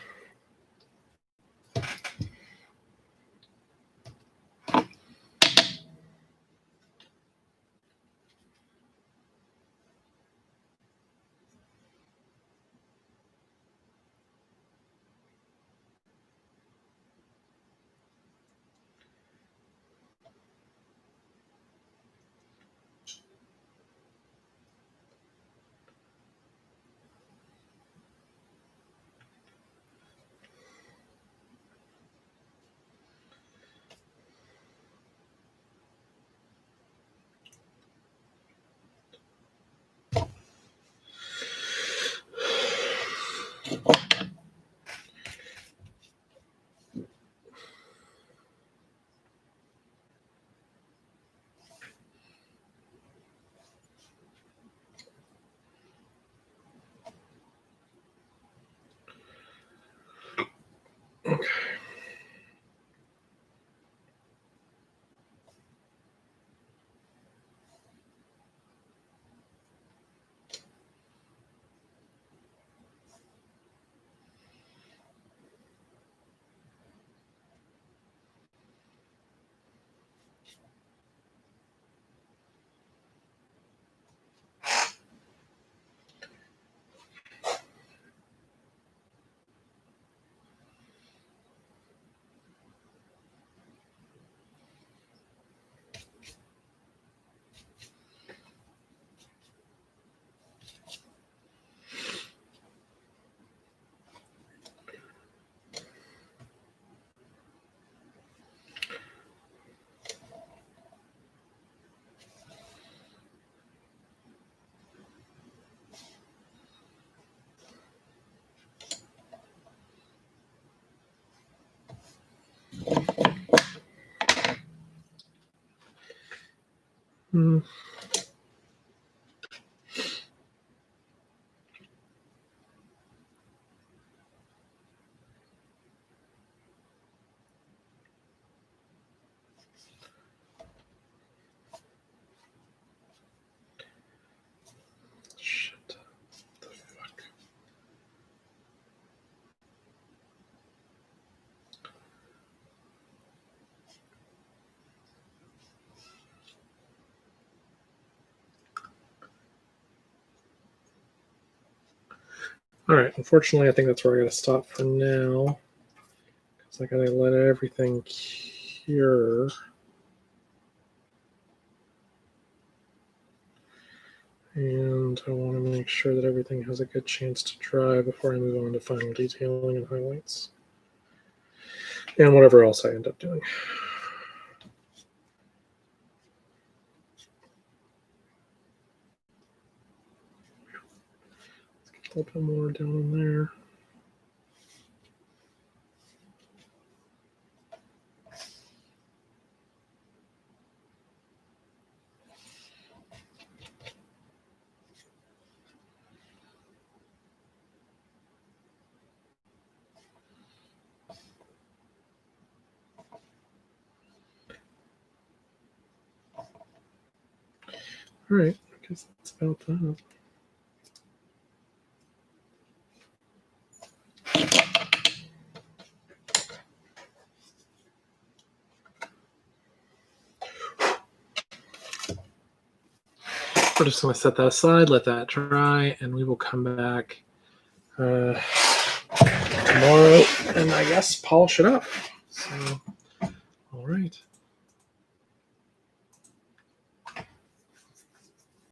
Okay. Hmm. Shit. The fuck. All right. Unfortunately, I think that's where I got to stop for now. Because I got to let everything cure. And I want to make sure that everything has a good chance to dry before I move on to final detailing and highlights. And whatever else I end up doing. Let's get a little bit more down in there. All right, I guess that's about that. We're just going to set that aside, let that dry, and we will come back tomorrow and I guess polish it up. So, all right.